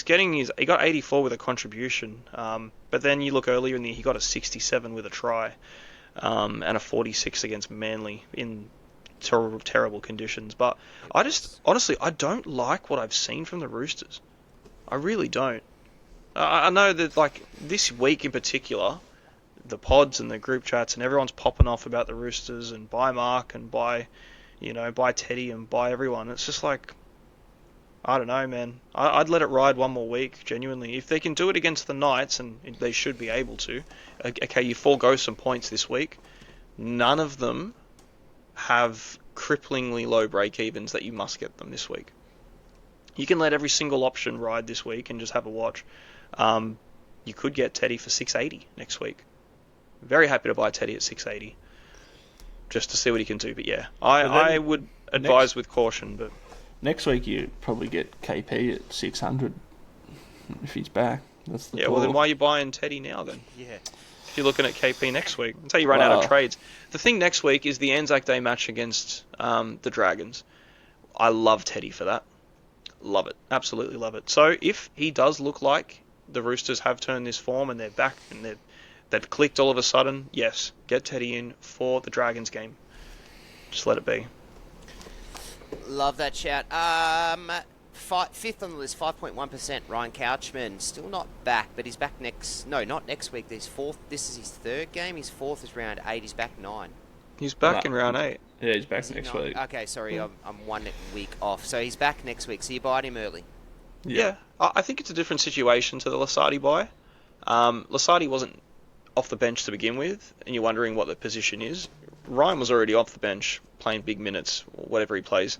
got 84 with a contribution, but then you look earlier in the year, he got a 67 with a try, and a 46 against Manly in terrible conditions. But honestly, I don't like what I've seen from the Roosters. I really don't. I know that like this week in particular, the pods and the group chats and everyone's popping off about the Roosters and buy Mark and buy Teddy and buy everyone. It's just like, I don't know, man. I'd let it ride one more week, genuinely. If they can do it against the Knights, and they should be able to, okay, you forego some points this week. None of them have cripplingly low break-evens that you must get them this week. You can let every single option ride this week and just have a watch. You could get Teddy for 680 next week. Very happy to buy Teddy at 680 just to see what he can do. But yeah, I would advise with caution. But next week you probably get KP at 600 if he's back. That's the well then why are you buying Teddy now then? Yeah. If you're looking at KP next week, that's how you run out of trades. The thing next week is the Anzac Day match against the Dragons. I love Teddy for that. Love it. Absolutely love it. So if he does look like the Roosters have turned this form and they're back and they've clicked all of a sudden, yes, get Teddy in for the Dragons game. Just let it be. Love that shout. Fifth on the list, 5.1%. Ryan Couchman, still not back, but he's back not next week. He's fourth. This is his third game. His fourth is round 8. He's back 9. He's back in round 8. Yeah, he's back next week. Okay, sorry, I'm 1 week off. So he's back next week. So you buyed him early. Yeah, I think it's a different situation to the Lasardi buy. Lasardi wasn't off the bench to begin with, and you're wondering what the position is. Ryan was already off the bench, playing big minutes, or whatever he plays,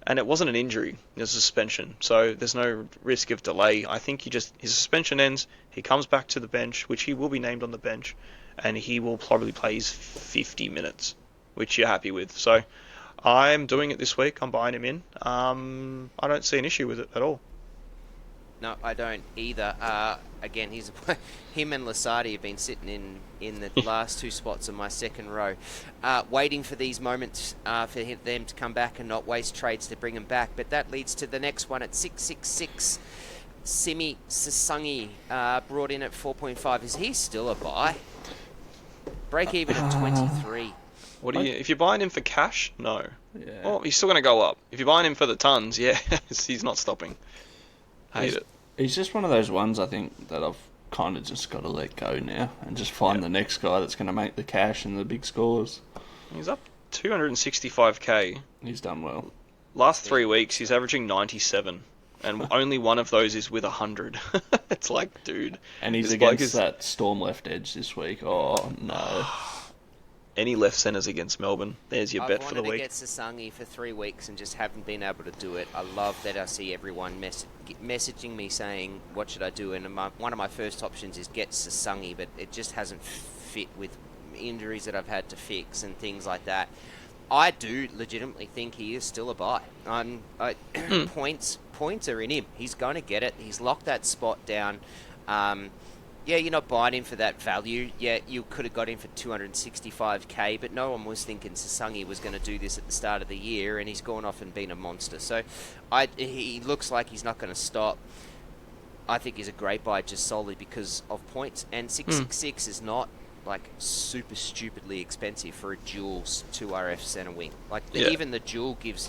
and it wasn't an injury, it was a suspension, so there's no risk of delay. I think his suspension ends, he comes back to the bench, which he will be named on the bench, and he will probably play his 50 minutes, which you're happy with. So I'm doing it this week, I'm buying him in. I don't see an issue with it at all. No, I don't either. Again, him and Lasardi have been sitting in the last two spots of my second row, waiting for these moments for them to come back and not waste trades to bring them back. But that leads to the next one at 666. Simi Sasangi brought in at 4.5. Is he still a buy? Break even at 23. What do you? If you're buying him for cash, no. Yeah. Oh, he's still going to go up. If you're buying him for the tons, yeah, he's not stopping. Hate it. He's just one of those ones, I think, that I've kind of just got to let go now and just find the next guy that's going to make the cash and the big scores. He's up 265k. He's done well. Last 3 weeks, he's averaging 97, and only one of those is with 100. It's like, dude. And he's against that Storm left edge this week. Oh, no. Any left centres against Melbourne. There's your bet for the week. I've wanted to get Sasangi for 3 weeks and just haven't been able to do it. I love that I see everyone messaging me saying, what should I do? And one of my first options is get Sasangi, but it just hasn't fit with injuries that I've had to fix and things like that. I do legitimately think he is still a buy. Points are in him. He's going to get it. He's locked that spot down. Yeah, you're not buying him for that value. Yeah, you could have got him for 265k, but no one was thinking Sasangi was going to do this at the start of the year, and he's gone off and been a monster. So he looks like he's not going to stop. I think he's a great buy just solely because of points, and 666 is not like super stupidly expensive for a dual 2RF centre wing. Like even the dual gives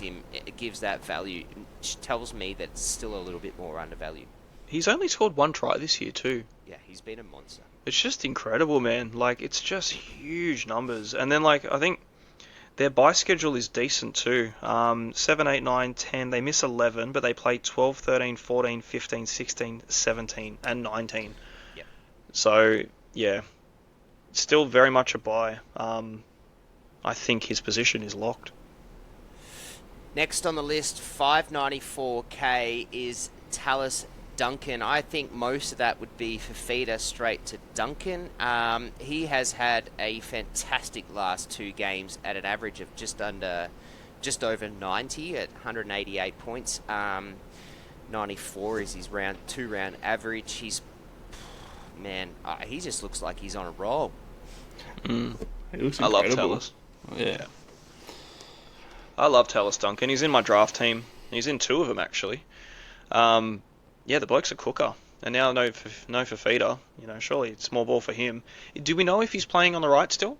that value. It tells me that it's still a little bit more undervalued. He's only scored 1 try this year too. Yeah, he's been a monster. It's just incredible, man. Like, it's just huge numbers. And then, like, I think their bye schedule is decent too. 7, 8, 9, 10. They miss 11, but they play 12, 13, 14, 15, 16, 17, and 19. Yep. So, yeah. Still very much a buy. I think his position is locked. Next on the list, 594k is Tallis Duncan. I think most of that would be for feeder straight to Duncan. He has had a fantastic last 2 games at an average of just over 90 at 188 points. 94 is his round 2 round average. He just looks like he's on a roll. He looks I love incredible. Tallis. Yeah. I love Tallis Duncan. He's in my draft team. He's in 2 of them actually. Yeah, the bloke's a cooker. And now no Fafita. Surely it's small ball for him. Do we know if he's playing on the right still?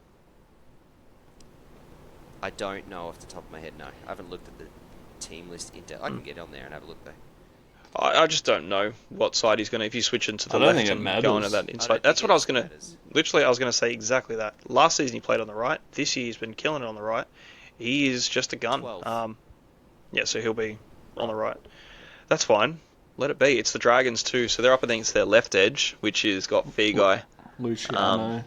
I don't know off the top of my head, no. I haven't looked at the team list. I can get on there and have a look, though. I just don't know what side he's going to, if he's switching to the I don't left think it and matters. going to that inside. That's what I was going to, literally I was going to say exactly that. Last season he played on the right. This year he's been killing it on the right. He is just a gun. 12. Yeah, so he'll be on the right. That's fine. Let it be. It's the Dragons too, so they're up against their left edge, which has got Figai. Luciano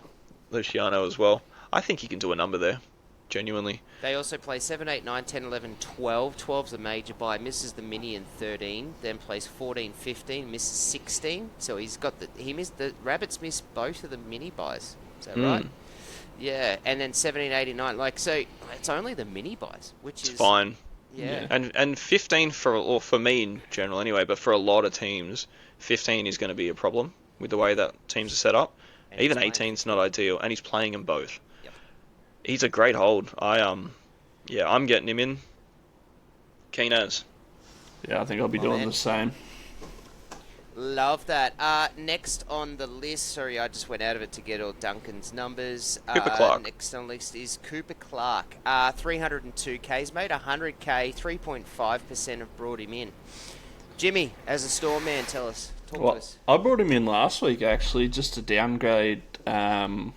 as well. I think he can do a number there, genuinely. They also play 7, 8, 9, 10, 11, 12. 12's a major bye, misses the mini in 13, then plays 14, 15, misses 16. So the Rabbits missed both of the mini buys. Is that right? Yeah, and then 17, 18, 19. So it's only the mini buys, which is fine. Yeah. And 15 for me in general anyway, but for a lot of teams, 15 is going to be a problem with the way that teams are set up. And even 18 is not ideal, and he's playing them both. He's a great hold. I'm getting him in. Keen as. Yeah, I think I'll be doing the same. Love that. Next on the list, sorry, I just went out of it to get all Duncan's numbers. Cooper Clark. Next on the list is Cooper Clark. 302k. He's made 100k. 3.5% have brought him in. Jimmy, as a store man, tell us. Talk to us. I brought him in last week, actually, just to downgrade to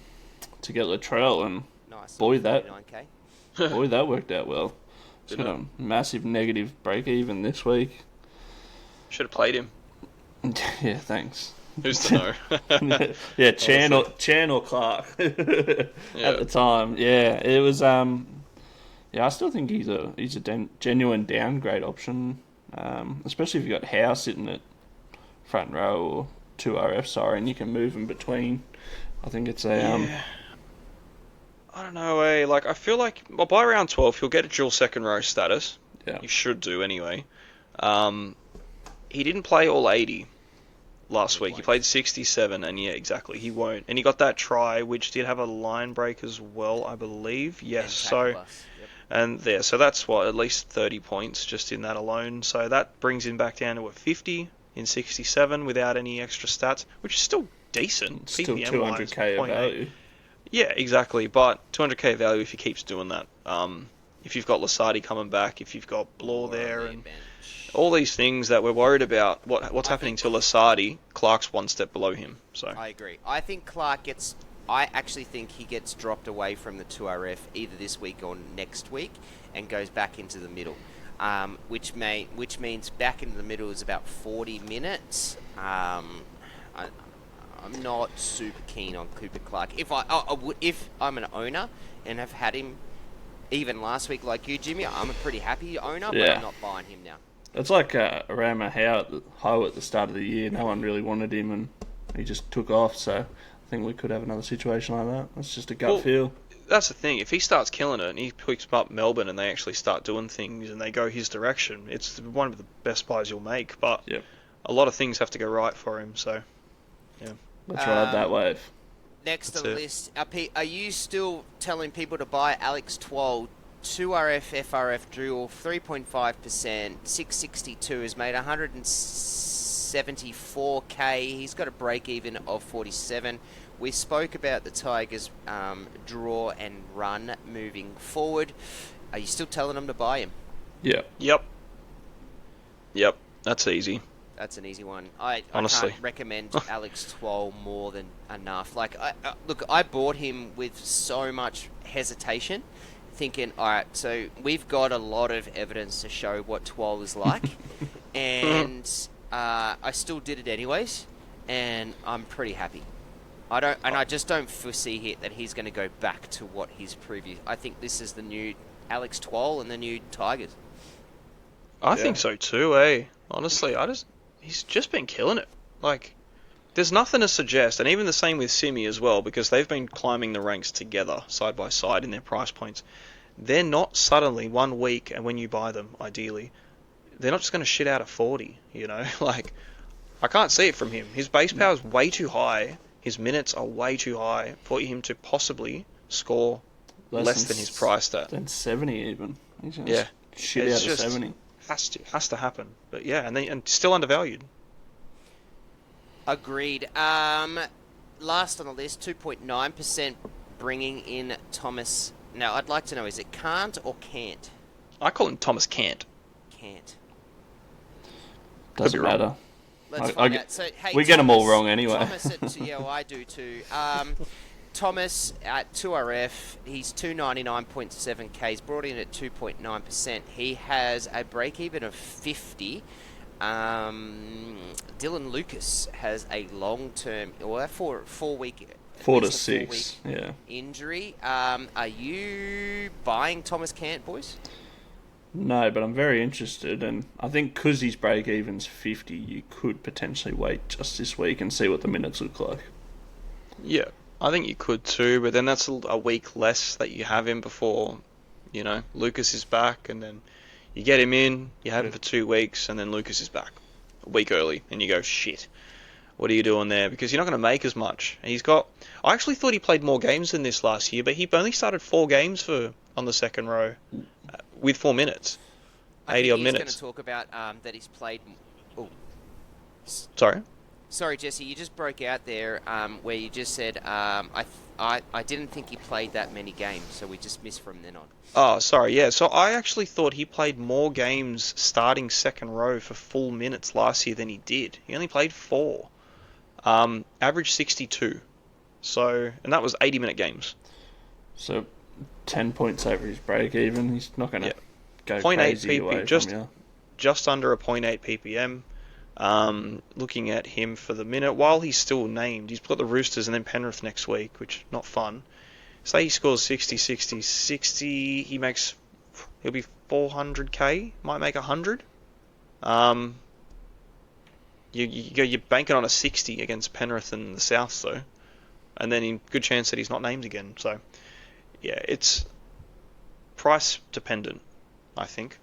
get Latrell, and nice. boy, that 49k. worked out well. He's got a massive negative break even this week. Should have played him. Yeah, thanks. Who's to know? Yeah, Chan or Clark at the time. Yeah, it was. I still think he's a genuine downgrade option, especially if you got Howe sitting at front row or 2RF. Sorry, and you can move them between. I think it's a. I don't know. I feel like by round 12 he'll get a dual second row status. Yeah, you should do anyway. He didn't play all 80 last week. He played 67, and yeah, exactly, he won't. And he got that try, which did have a line break as well, I believe. Yes, so so that's at least 30 points just in that alone. So that brings him back down to a 50 in 67 without any extra stats, which is still decent. It's still 200k of value. Yeah, exactly. But 200k value if he keeps doing that. If you've got Lasardi coming back, if you've got Blore there, and all these things that we're worried about, what's happening to Lasardi, Clark's one step below him. So I agree. I think Clark I actually think he gets dropped away from the 2RF either this week or next week and goes back into the middle, which means back into the middle is about 40 minutes. I'm not super keen on Cooper Clark. If I'm an owner and have had him even last week like you, Jimmy, I'm a pretty happy owner, but I'm not buying him now. It's like Rama Howe at the start of the year. No one really wanted him, and he just took off. So I think we could have another situation like that. That's just a gut feel. That's the thing. If he starts killing it and he picks up Melbourne and they actually start doing things and they go his direction, it's one of the best buys you'll make. But a lot of things have to go right for him. So yeah, let's ride that wave. Next on the list, are you still telling people to buy Alex Twal? 2RF, FRF dual, 3.5%, 662, has made 174k. He's got a break even of 47. We spoke about the Tigers' draw and run moving forward. Are you still telling them to buy him? Yeah. Yep. That's easy. That's an easy one. I Honestly can't recommend Alex Twal more than enough. I bought him with so much hesitation, thinking, all right, so we've got a lot of evidence to show what Twal is like, and I still did it anyways, and I'm pretty happy. I just don't foresee that he's going to go back to what his previous. I think this is the new Alex Twal and the new Tigers. I think so too, Honestly, he's just been killing it. There's nothing to suggest, and even the same with Simi as well, because they've been climbing the ranks together, side by side, in their price points. They're not suddenly, 1 week, and when you buy them, ideally, they're not just going to shit out a 40, I can't see it from him. His base power is way too high, his minutes are way too high for him to possibly score less than his price stat. Than 70 even. Yeah. Shit out of 70. Has to happen. But yeah, and still undervalued. Agreed. Last on the list, 2.9% bringing in Thomas. Now, I'd like to know, is it can't or can't? I call him Thomas Can't. Can't. Doesn't matter. Let's find out. So, hey, we get them all wrong anyway. Thomas yeah, well, I do too. Thomas at 2RF, he's 299.7k. He's brought in at 2.9%. He has a break-even of 50. Dylan Lucas has a long-term, or 4-week, 4 to 6, yeah, injury. Are you buying Thomas Cant, boys? No, but I'm very interested, and I think because his break-even's 50, you could potentially wait just this week and see what the minutes look like. Yeah, I think you could too, but then that's a week less that you have him before, Lucas is back, and then you get him in, you have him for 2 weeks, and then Lucas is back a week early, and you go, shit, what are you doing there? Because you're not going to make as much. I actually thought he played more games than this last year, but he only started 4 games on the second row with 4 minutes, 80 odd minutes. He's going to talk about that he's played. Oh, sorry, Jesse, you just broke out there where you just said I didn't think he played that many games, so we just missed from then on. Oh, sorry, yeah. So I actually thought he played more games starting second row for full minutes last year than he did. He only played 4. Average 62. So, and that was 80-minute games. So, 10 points over his break even. He's not going to go 0.8 crazy PP, away just, from you. Just under a 0.8 ppm. Looking at him for the minute, while he's still named, he's got the Roosters and then Penrith next week, which not fun. Say he scores 60, he'll be 400k, might make 100. You're banking on a 60 against Penrith and the South though, and then in good chance that he's not named again. So yeah, it's price dependent, I think.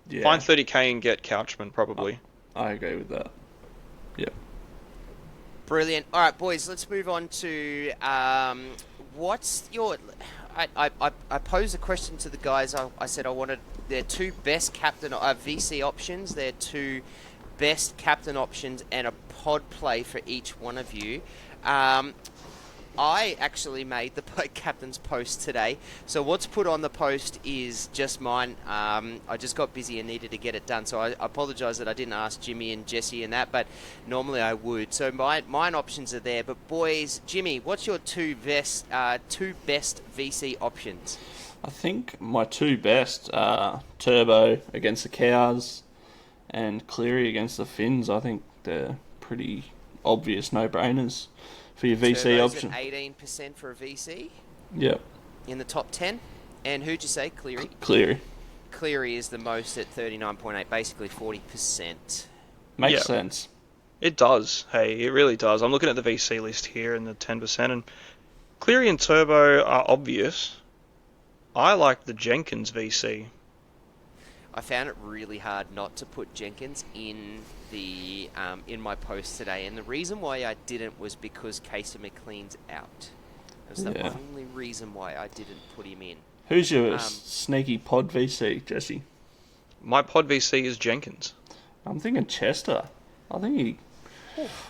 Yeah. Find 30k and get Couchman probably. I agree with that. Yep. Brilliant. All right, boys, let's move on to what's your... I posed a question to the guys. I said I wanted their 2 best captain VC options, their 2 best captain options, and a pod play for each one of you. I actually made the captain's post today, so what's put on the post is just mine. I just got busy and needed to get it done, so I apologise that I didn't ask Jimmy and Jesse and that, but normally I would. So mine options are there, but boys, Jimmy, what's your 2 best VC options? I think my 2 best are Turbo against the Cows and Cleary against the Finns. I think they're pretty obvious no-brainers for your VC Turbo's option. At 18% for a VC. Yep. In the top 10. And who'd you say, Cleary? Cleary. Cleary is the most at 39.8, basically 40%. Makes sense. It does. Hey, it really does. I'm looking at the VC list here and the 10%, and Cleary and Turbo are obvious. I like the Jenkins VC. I found it really hard not to put Jenkins in the in my post today, and the reason why I didn't was because Casey McLean's out. That was the only reason why I didn't put him in. Who's your sneaky pod VC, Jesse? My pod VC is Jenkins. I'm thinking Chester. I think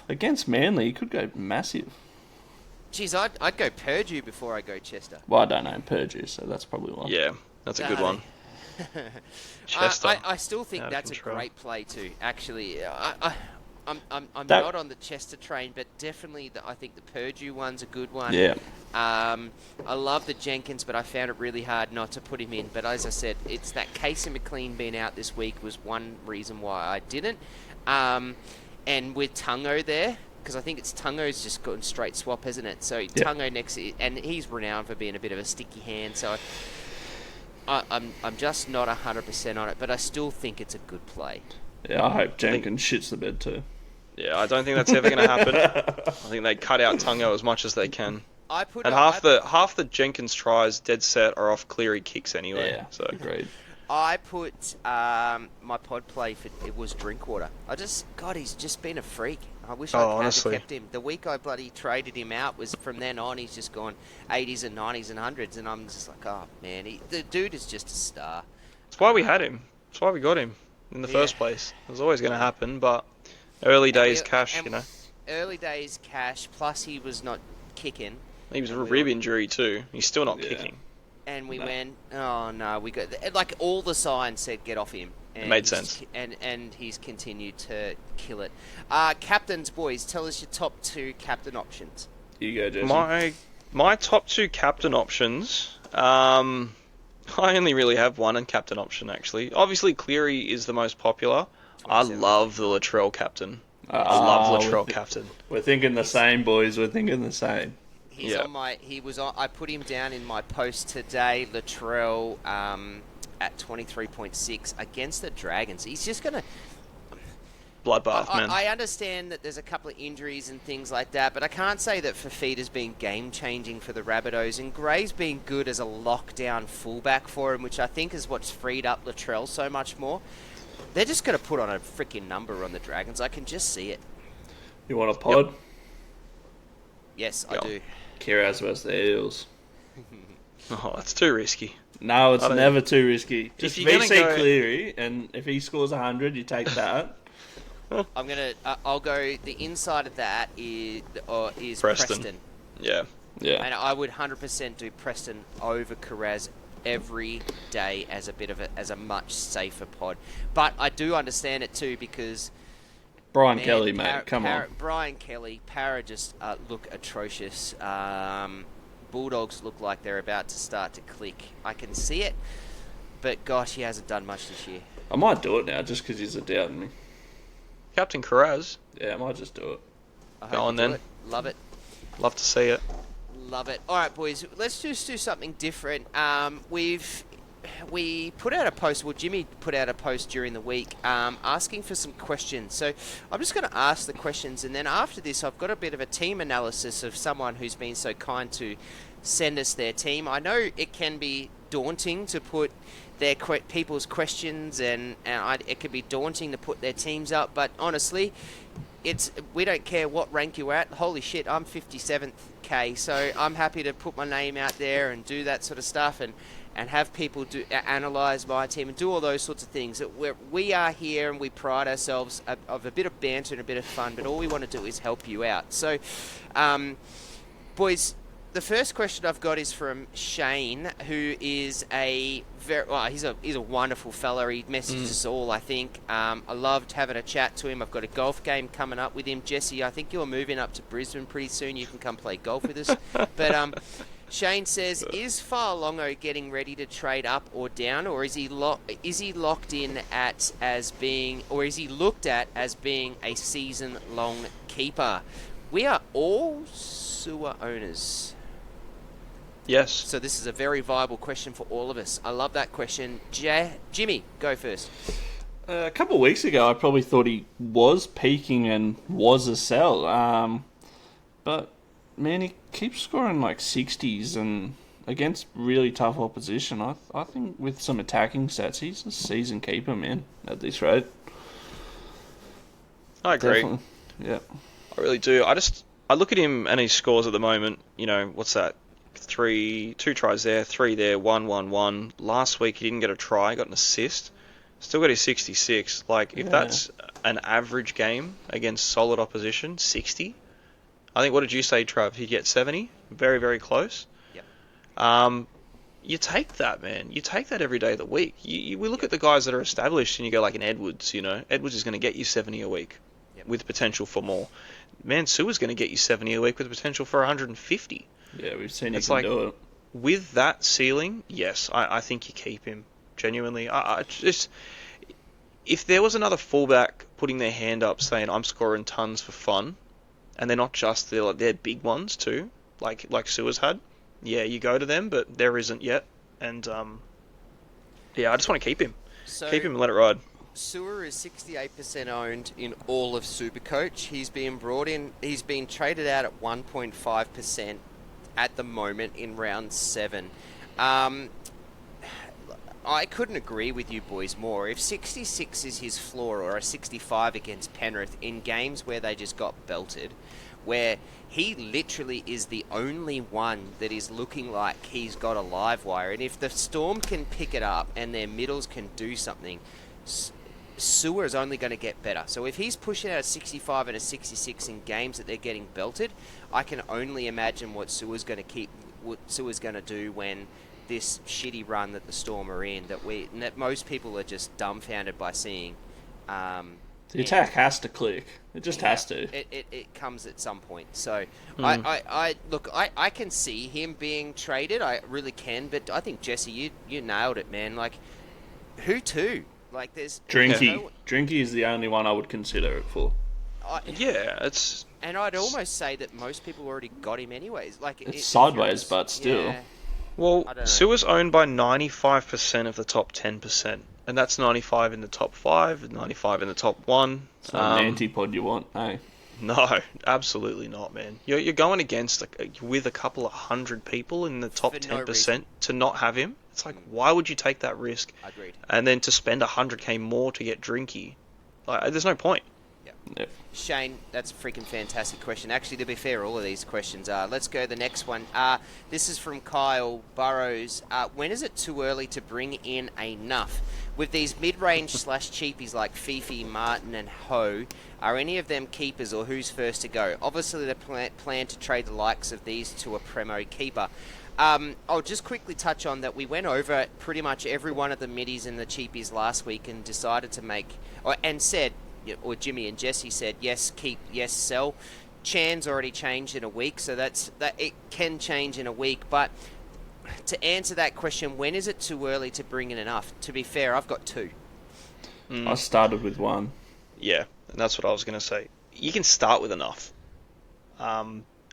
against Manly, he could go massive. Jeez, I'd go Purdue before I go Chester. Well, I don't know Purdue, so that's probably one. Yeah, that's a good one. Chester. I still think that's a great play too. Actually, I'm not on the Chester train, but definitely I think the Purdue one's a good one. Yeah. I love the Jenkins, but I found it really hard not to put him in. But as I said, it's that Casey McLean being out this week was one reason why I didn't. And with Tungo there, because I think it's Tungo's just gone straight swap, hasn't it? So Tungo next, and he's renowned for being a bit of a sticky hand. So I'm just not 100% on it, but I still think it's a good play. Yeah, I hope Jenkins shits the bed too. Yeah, I don't think that's ever going to happen. I think they cut out Tungo as much as they can. Half the Jenkins tries dead set are off Cleary kicks anyway. Yeah, so agreed. I put my pod play it was Drinkwater. He's just been a freak. I wish I had kept him. The week I bloody traded him out was from then on. He's just gone 80s and 90s and 100s, and I'm just like, oh man, the dude is just a star. That's why we had him. That's why we got him. in the first place. It was always going to happen, but early days cash, you know. Early days cash, plus he was not kicking. He was a rib injury too. He's still not Yeah. kicking. And we went, oh no, we got like all the signs said get off him. And It made sense. And he's continued to kill it. Captains, boys, tell us your top 2 captain options. You go, Jesse. My top 2 captain options. I only really have one in captain option actually. Obviously, Cleary is the most popular. I love the Latrell captain. I love Latrell captain. We're thinking the same, boys. We're thinking the same. He's on my. He was on. I put him down in my post today. Latrell at 23.6 against the Dragons. He's just gonna. Bloodbath, man. I understand that there's a couple of injuries and things like that, but I can't say that Fafita's been game-changing for the Rabbitohs, and Gray's been good as a lockdown fullback for him, which I think is what's freed up Latrell so much more. They're just going to put on a freaking number on the Dragons. I can just see it. You want a pod? Yep. Yes, I do. Kiraz versus the Eels. Oh, that's too risky. No, it's never too risky. Just you're gonna VC Cleary, and if he scores 100, you take that. I'm gonna. I'll go. The inside of that is Preston. Yeah. Yeah. And I would 100% do Preston over Kiraz every day as a much safer pod. But I do understand it too because Brian Kelly, mate, come on. Brian Kelly, Para just look atrocious. Bulldogs look like they're about to start to click. I can see it, but gosh, he hasn't done much this year. I might do it now just because he's a doubting me. Captain Kiraz. Yeah, I might just do it. Go on then. Love it. Love to see it. Love it. All right, boys, let's just do something different. We put out a post, well, Jimmy put out a post during the week asking for some questions. So I'm just going to ask the questions, and then after this, I've got a bit of a team analysis of someone who's been so kind to send us their team. I know it can be daunting to put their people's questions, and it can be daunting to put their teams up, but honestly, we don't care what rank you're at. Holy shit, I'm 57th K, so I'm happy to put my name out there and do that sort of stuff, and have people analyse my team and do all those sorts of things. We are here and we pride ourselves of a bit of banter and a bit of fun, but all we want to do is help you out. So, boys, the first question I've got is from Shane, who is he's a wonderful fella. He messages us all, I think. I loved having a chat to him. I've got a golf game coming up with him. Jesse, I think you're moving up to Brisbane pretty soon. You can come play golf with us. But Shane says, is Farlongo getting ready to trade up or down, or is he locked in as being a season-long keeper? We are all sewer owners. Yes. So this is a very viable question for all of us. I love that question. Jimmy, go first. A couple of weeks ago, I probably thought he was peaking and was a sell. But, man, he keeps scoring like 60s and against really tough opposition. I think with some attacking stats, he's a season keeper, man, at this rate. I agree. Definitely. Yeah. I really do. I look at him and his scores at the moment. You know, what's that? 2 tries there, 3 there, 1-1-1. Last week he didn't get a try, got an assist. Still got his 66. Like, if that's an average game against solid opposition, 60. I think, what did you say, Trav? He gets 70? Very, very close. Yep. You take that, man. You take that every day of the week. We look at the guys that are established and you go like an Edwards, you know. Edwards is going to get you 70 a week with potential for more. Man, Sua's going to get you 70 a week with potential for 150. Yeah, we've seen It's he can like, do it. With that ceiling, yes, I think you keep him. Genuinely. If there was another fullback putting their hand up saying, I'm scoring tons for fun, and they're not just, they're big ones too, like Sua's had, yeah, you go to them, but there isn't yet. And, I just want to keep him. Keep him and let it ride. Sewer is 68% owned in all of SuperCoach. He's been traded out at 1.5% at the moment in round 7. I couldn't agree with you boys more. If 66 is his floor, or a 65 against Penrith in games where they just got belted, where he literally is the only one that is looking like he's got a live wire, and if the Storm can pick it up and their middles can do something, Sewer is only going to get better. So if he's pushing out a 65 and a 66 in games that they're getting belted, I can only imagine what Sewer's going to do when this shitty run that the Storm are in, that most people are just dumbfounded by seeing. The attack has to click. It just has to. It comes at some point. So I can see him being traded. I really can. But I think, Jesse, you nailed it, man. Like, who to? Like, there's Drinky. Drinky is the only one I would consider it for. It's. And I'd almost say that most people already got him anyways. Like, it's sideways, but still. Yeah. Well, Sewer's owned by 95% of the top 10. And that's 95 in the top 5, 95 in the top 1. It's not an antipod you want, eh? No, absolutely not, man. You're going against with a couple of hundred people in the top 10% to not have him. It's like, why would you take that risk? Agreed. And then to spend 100k more to get Drinky, like, there's no point. Yep. Shane, that's a freaking fantastic question. Actually, to be fair, all of these questions are. Let's go to the next one. This is from Kyle Burrows. When is it too early to bring in a Nuff? With these mid-range / cheapies like Fifi, Martin and Ho, are any of them keepers or who's first to go? Obviously, they plan to trade the likes of these to a Premo keeper. I'll just quickly touch on that. We went over pretty much every one of the middies and the cheapies last week and decided to or Jimmy and Jesse said, yes, keep, yes, sell. Chan's already changed in a week, so that it can change in a week. But to answer that question, when is it too early to bring in enough? To be fair, I've got 2. I started with 1. Yeah, and that's what I was going to say. You can start with enough.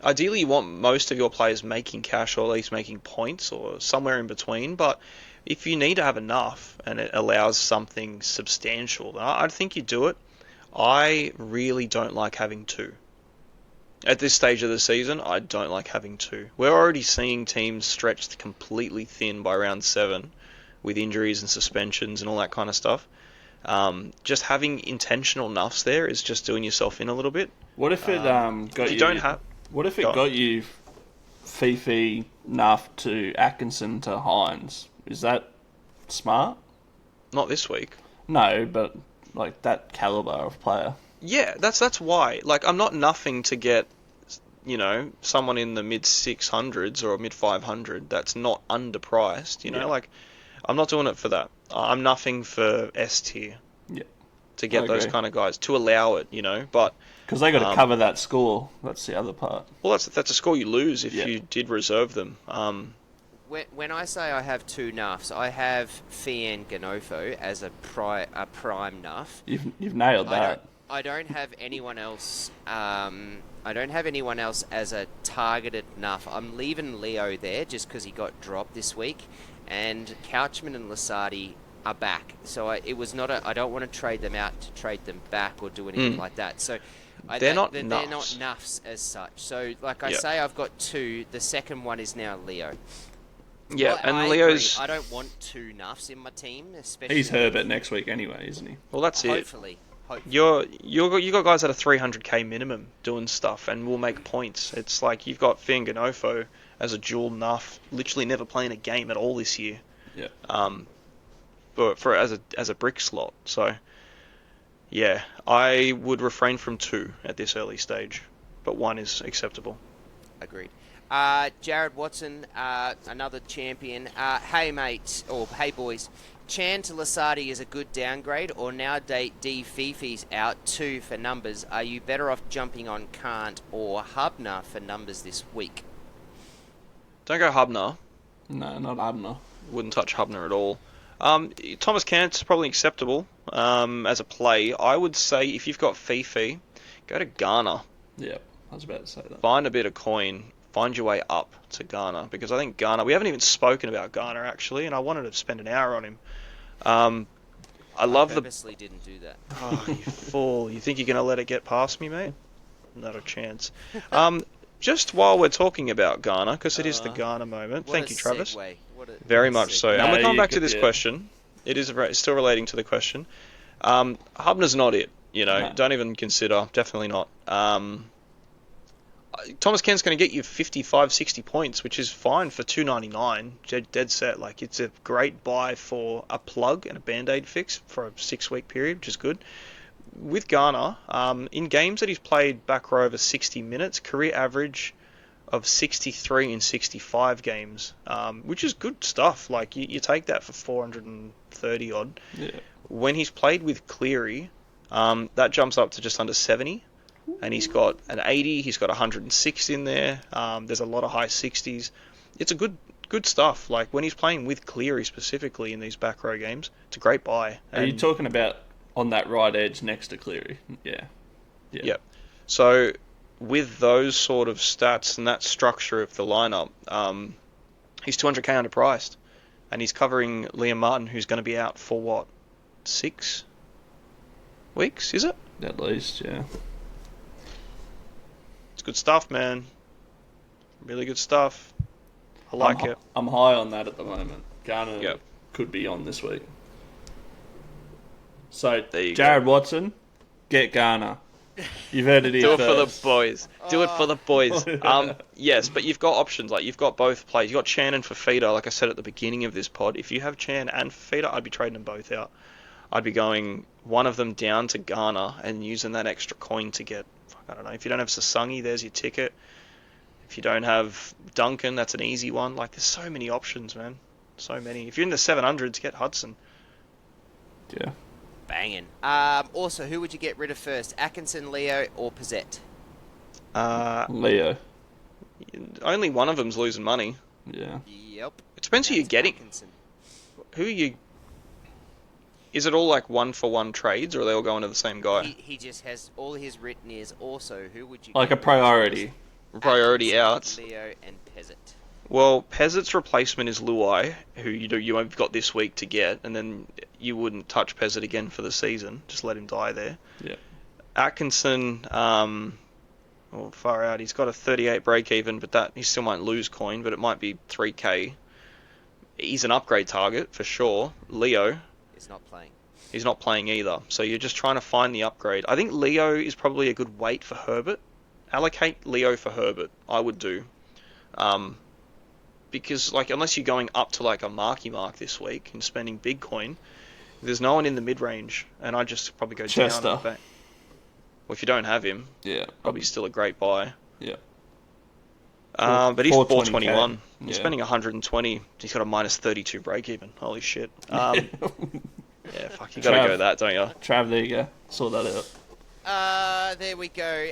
Ideally, you want most of your players making cash or at least making points or somewhere in between, but if you need to have enough and it allows something substantial, then I think you do it. I really don't like having 2. At this stage of the season, I don't like having 2. We're already seeing teams stretched completely thin by round 7 with injuries and suspensions and all that kind of stuff. Just having intentional nuffs there is just doing yourself in a little bit. What if it got you Fifi, Nuff to Atkinson to Hines? Is that smart? Not this week. No, but like that caliber of player. Yeah, that's why. Like, I'm not nuffing to get, someone in the mid 600s or mid 500 that's not underpriced. Like, I'm not doing it for that. I'm nuffing for S tier. Yeah. To get those kind of guys to allow it, but because they got to cover that score. That's the other part. Well, that's a score you lose if you did reserve them. When I say I have 2 nuffs, I have Fian Ganofo as a prime nuff. You've nailed that. I don't have anyone else. I don't have anyone else as a targeted nuff. I'm leaving Leo there just because he got dropped this week, and Couchman and Lasardi are back. So it was not I don't want to trade them out to trade them back or do anything like that. So they're not nuffs as such. So like I say, I've got 2. The second one is now Leo. Yeah, well, and Leo's. I don't want 2 nuffs in my team, especially. He's Herbert next week anyway, isn't he? Well, that's Hopefully. You got guys at a 300k minimum doing stuff and will make points. It's like you've got Fianganofo as a dual nuff, literally never playing a game at all this year. Yeah. But as a brick slot. So, yeah, I would refrain from 2 at this early stage, but 1 is acceptable. Agreed. Jared Watson, another champion. Hey mates, or hey boys, Chan to Lasardi is a good downgrade, or now D Fifi's out 2 for numbers. Are you better off jumping on Kant or Hubner for numbers this week? Don't go Hubner. No, not Hubner. Wouldn't touch Hubner at all. Thomas Kant's probably acceptable as a play. I would say if you've got Fifi, go to Garner. Yeah, I was about to say that. Find a bit of coin. Find your way up to Garner, because I think Garner, we haven't even spoken about Garner actually, and I wanted to spend an hour on him. I purposely didn't do that. Oh, you fool. You think you're going to let it get past me, mate? Not a chance. Just while we're talking about Garner, because it is the Garner moment. Thank you, Travis. Very much so. And we're coming back to this question. It is still relating to the question. Hubner's not it. No. Don't even consider. Definitely not. Thomas Kent's going to get you 55, 60 points, which is fine for 299. Dead set. Like, it's a great buy for a plug and a band-aid fix for a 6-week period, which is good. With Garner, in games that he's played back row over 60 minutes, career average of 63 in 65 games, which is good stuff. Like, you take that for 430 odd. Yeah. When he's played with Cleary, that jumps up to just under 70. And he's got an 80, he's got 106 in there. There's a lot of high 60s. It's a good stuff. Like, when he's playing with Cleary specifically in these back row games, it's a great buy. Are you talking about on that right edge next to Cleary? Yeah. Yep. So, with those sort of stats and that structure of the lineup, he's 200k underpriced. And he's covering Liam Martin, who's going to be out for what? 6 weeks, is it? At least, yeah. It's good stuff, man. Really good stuff. I like it. I'm high on that at the moment. Garner Yep. could be on this week. So, There you Jared Watson, get Garner. You've heard it here Do it first. for the boys. Do it for the boys. Yes, but you've got options. Like, you've got both plays. You've got Chan and Fafita, like I said at the beginning of this pod. If you have Chan and Fafita, I'd be trading them both out. I'd be going one of them down to Garner and using that extra coin to get, I don't know, if you don't have Sasangi, there's your ticket. If you don't have Duncan, that's an easy one. Like, there's so many options, man. So many. If you're in the 700s, get Hudson. Yeah. Banging. Also, who would you get rid of first? Atkinson, Leo, or Pizzette? Leo. Only one of them's losing money. Yeah. Yep. It depends who you're That's getting. Atkinson. Who are you... Is it all like 1-for-1 trades, or are they all going to the same guy? He just has, all his written is also, who would you Like get a priority. Priority Atkinson, outs. Leo, and Pezzett. Well, Pezzett's replacement is Luai, who you've got this week to get, and then you wouldn't touch Pezzett again for the season. Just let him die there. Yeah. Atkinson, far out. He's got a 38 break even, but that he still might lose coin, but it might be 3k. He's an upgrade target for sure. Leo, Is not playing. he's not playing either, so you're just trying to find the upgrade. I think Leo is probably a good weight for Herbert. Allocate Leo for Herbert, I would do. Because, like, unless you're going up to, like, a marky mark this week and spending big coin, there's no one in the mid-range, and I'd just probably go Chester. down. Well, if you don't have him, Yeah. probably still a great buy. Yeah. But he's 420K. 421. He's Yeah. spending 120. He's got a minus 32 break even. Holy shit. Yeah, fuck, you gotta Trav. go that, don't you? Trav, there you go. Saw that out. There we go.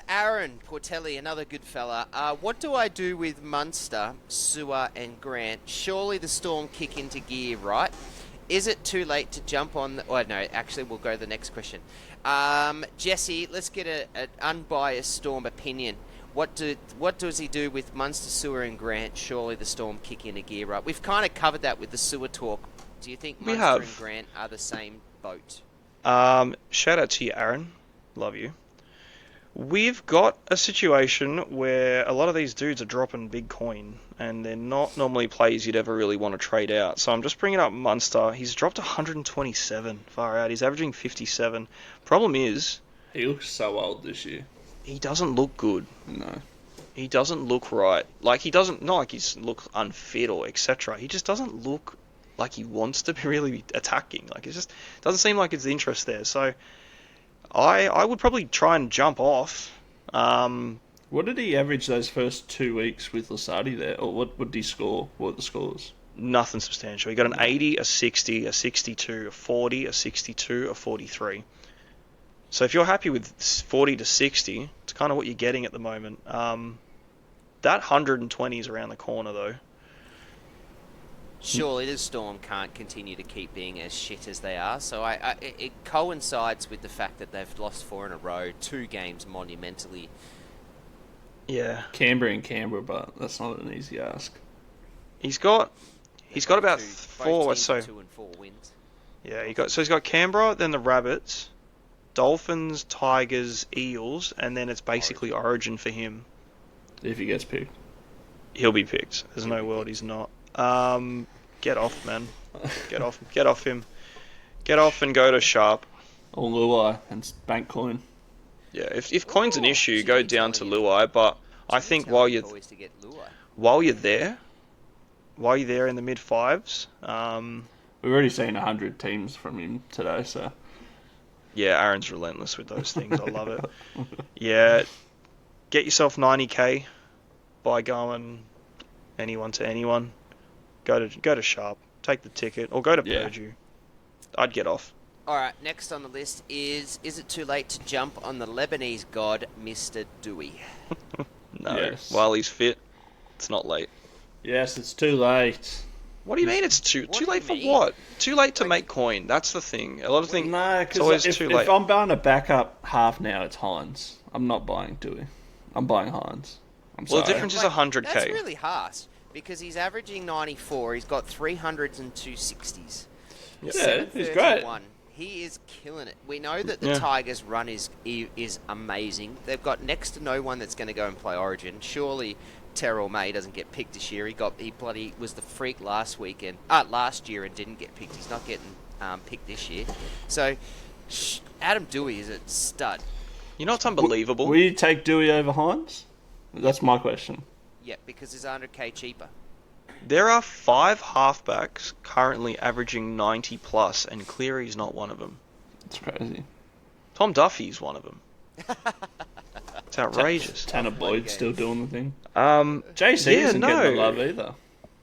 Aaron Portelli, another good fella. What do I do with Munster, Sewer, and Grant? Surely the Storm kick into gear, right? Is it too late to jump on? Oh no, actually, we'll go to the next question. Jesse, let's get an unbiased Storm opinion. What does he do with Munster, Sewer, and Grant? Surely the Storm kick into gear, right? We've kind of covered that with the Sewer talk. Do you think We Munster have. and Grant are the same boat? Shout out to you, Aaron. Love you. We've got a situation where a lot of these dudes are dropping big coin, and they're not normally plays you'd ever really want to trade out. So I'm just bringing up Munster. He's dropped 127 far out. He's averaging 57. Problem is, He looks so old this year. he doesn't look good. No. He doesn't look right. Like, he doesn't, not like he's look unfit or etc. He just doesn't look like he wants to be really attacking. Like, it just doesn't seem like it's the interest there. So I would probably try and jump off. What did he average those first 2 weeks with Lasardi there? Or what did he score? What were the scores? Nothing substantial. He got an 80, a 60, a 62, a 40, a 62, a 43. So if you're happy with 40 to 60, it's kind of what you're getting at the moment. That 120 is around the corner, though. Surely the Storm can't continue to keep being as shit as they are. So it coincides with the fact that they've lost 4 in a row, 2 games monumentally. Yeah. Canberra, but that's not an easy ask. He's got about Both 4. teams So are 2 and 4 wins. yeah, he's got Canberra, then the Rabbits, Dolphins, Tigers, Eels, and then it's basically Origin for him. If he gets picked. He'll be picked. There's no world he's not. Get off, man. Get off him. Get off and go to Sharp. Or Luai and bank coin. Yeah, if coin's an issue, go Jimmy down to telling you- Luai. But I Jimmy think telling while you you're boys to get Luai. while you're there, in the mid fives, We've already seen 100 teams from him today, so... yeah, Aaron's relentless with those things. I love it. Yeah, get yourself 90k by going anyone to anyone. Go to Sharp, take the ticket, or go to Yeah. Purdue. I'd get off. All right, next on the list is it too late to jump on the Lebanese god, Mr. Dewey? No, Yes. while he's fit, it's not late. Yes, it's too late. What do you mean it's too What do late you for mean? what? Too late to Like- make coin. That's the thing. A lot of things. No, it's always because too late. if I'm buying a backup half now, it's Hines. I'm not buying Dewey. I'm buying Hines. I'm Well, sorry. the difference is 100k. That's really harsh because he's averaging 94. He's got 300s and 260s. Yep. Yeah, he's great. 731. He is killing it. We know that the Yeah. Tigers' run is amazing. They've got next to no one that's going to go and play Origin. Surely Terrell May doesn't get picked this year. He bloody was the freak last year and didn't get picked. He's not getting picked this year. So Adam Dewey is a stud. You know what's unbelievable? Will you take Dewey over Hines? That's my question. Yeah, because he's 100k cheaper. There are 5 halfbacks currently averaging 90 plus, and Cleary's not one of them. It's crazy. Tom Duffy's one of them. It's outrageous. Tanner Boyd games. still doing the thing. Yeah, JC isn't getting the no. love either.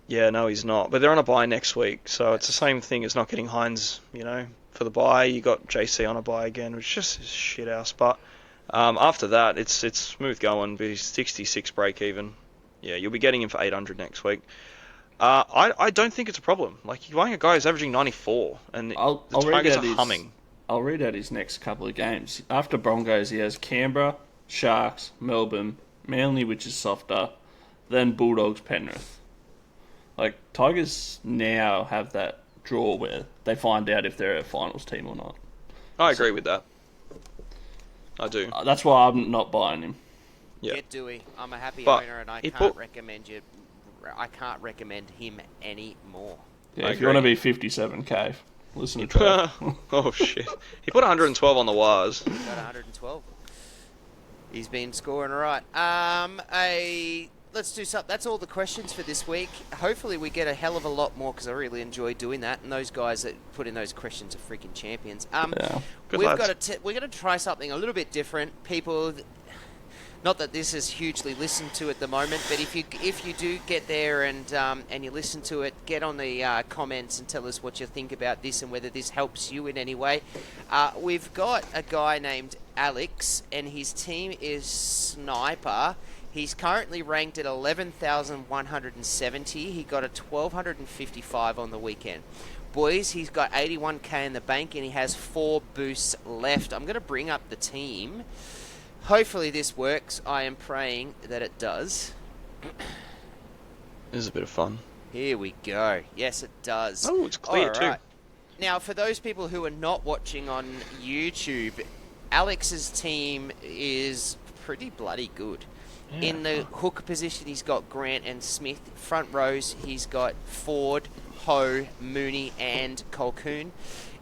Yeah, no, he's not. But they're on a bye next week, so it's the same thing as not getting Hines, for the bye. You got JC on a bye again, which just is shit house. But after that, it's smooth going. But he's 66 break even. Yeah, you'll be getting him for 800 next week. I don't think it's a problem. Like, you're buying a guy who's averaging 94, and I'll the read Tigers out are humming. I'll read out his next couple of games. After Broncos, he has Canberra, Sharks, Melbourne, Manly, which is softer, then Bulldogs, Penrith. Like, Tigers now have that draw where they find out if they're a finals team or not. I agree with that. I do. That's why I'm not buying him. Yeah. Get Dewey. I'm a happy But owner, and I it can't put- recommend him anymore. Yeah, I if you want to agree. be 57k, listen to Trav. Oh, shit. He put 112 on the wires. Got 112. He's been scoring all right. Let's do something. That's all the questions for this week. Hopefully we get a hell of a lot more because I really enjoy doing that. And those guys that put in those questions are freaking champions. Yeah. Good we're lads. going to try something a little bit different. People, not that this is hugely listened to at the moment, but if you do get there and you listen to it, get on the comments and tell us what you think about this and whether this helps you in any way. We've got a guy named Alex, and his team is Sniper. He's currently ranked at 11,170. He got a 1,255 on the weekend. Boys, he's got 81k in the bank, and he has 4 boosts left. I'm going to bring up the team. Hopefully this works. I am praying that it does. This is a bit of fun. Here we go. Yes, it does. Oh, it's clear too. Alright. Now, for those people who are not watching on YouTube, Alex's team is pretty bloody good. In the hooker position, he's got Grant and Smith. Front rows, he's got Ford, Ho, Mooney, and Colquhoun.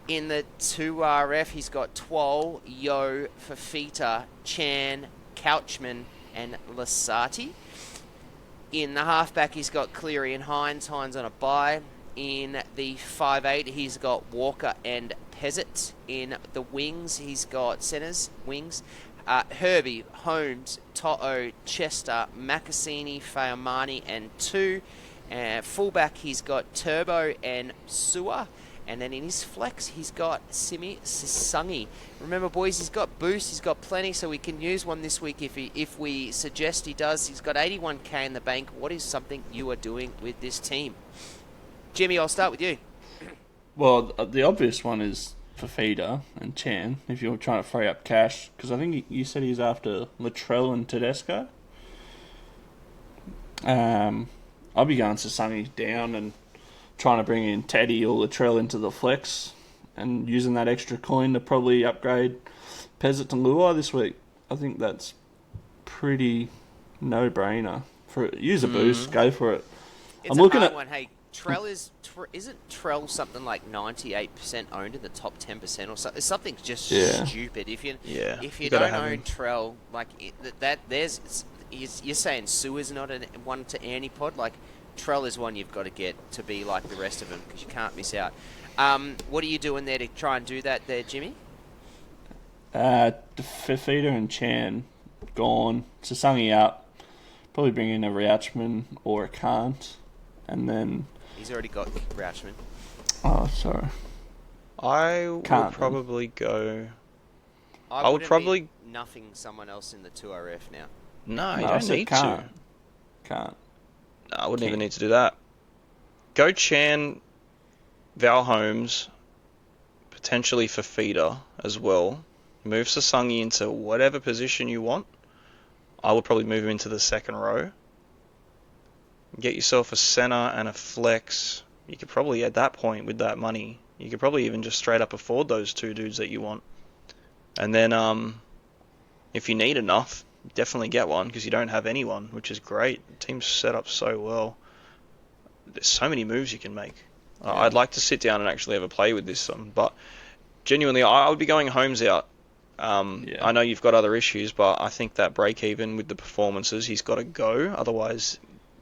In the 2RF, he's got Twal, Yo, Fafita, Chan, Couchman, and Lasati. In the halfback, he's got Cleary and Hines. Hines on a bye. In the 5'8", he's got Walker and Pezzett. In the wings, he's got centres, wings. Herbie, Holmes, To'o, Chester, Makasini, Fayamani, and 2. Fullback, he's got Turbo and Sua. And then in his flex, he's got Simi Sisangi. Remember, boys, he's got boost. He's got plenty, so we can use one this week if we suggest he does. He's got 81k in the bank. What is something you are doing with this team? Jimmy, I'll start with you. Well, the obvious one is Fafita and Chan, if you're trying to free up cash. Because I think you said he's after Latrell and Tedesco. I'll be going Sisangi down and trying to bring in Teddy or Latrell into the flex and using that extra coin to probably upgrade Pezzett to Luai this week. I think that's pretty no-brainer. Use a boost, go for it. It's I'm a looking hard at- one. Hey, Isn't Trell something like 98% owned in the top 10% or something? Something's just Yeah. stupid. If you You gotta don't have own him. Trell, like you're saying Sue is not one to Antipod. Like Trell is one you've got to get to be like the rest of them because you can't miss out. What are you doing there to try and do that there, Jimmy? Fafita and Chan gone. Sasangi out. Probably bring in a Rouchman or a Kant. And then... He's already got Rouchman. Oh, sorry. I would Can't, probably go... I would probably... be nothing someone else in the 2RF now. No, you No, I don't said need can't. to. Can't. No, I wouldn't even Can't. need to do that. Go Chan, Val Holmes, potentially for feeder as well. Move Sasangi into whatever position you want. I would probably move him into the second row. Get yourself a center and a flex. You could probably, at that point, with that money, you could probably even just straight up afford those two dudes that you want. And then, if you need enough, definitely get one, because you don't have anyone, which is great. The team's set up so well. There's so many moves you can make. Yeah. I'd like to sit down and actually have a play with this, but genuinely, I would be going Holmes out. I know you've got other issues, but I think that break even with the performances, he's got to go. Otherwise,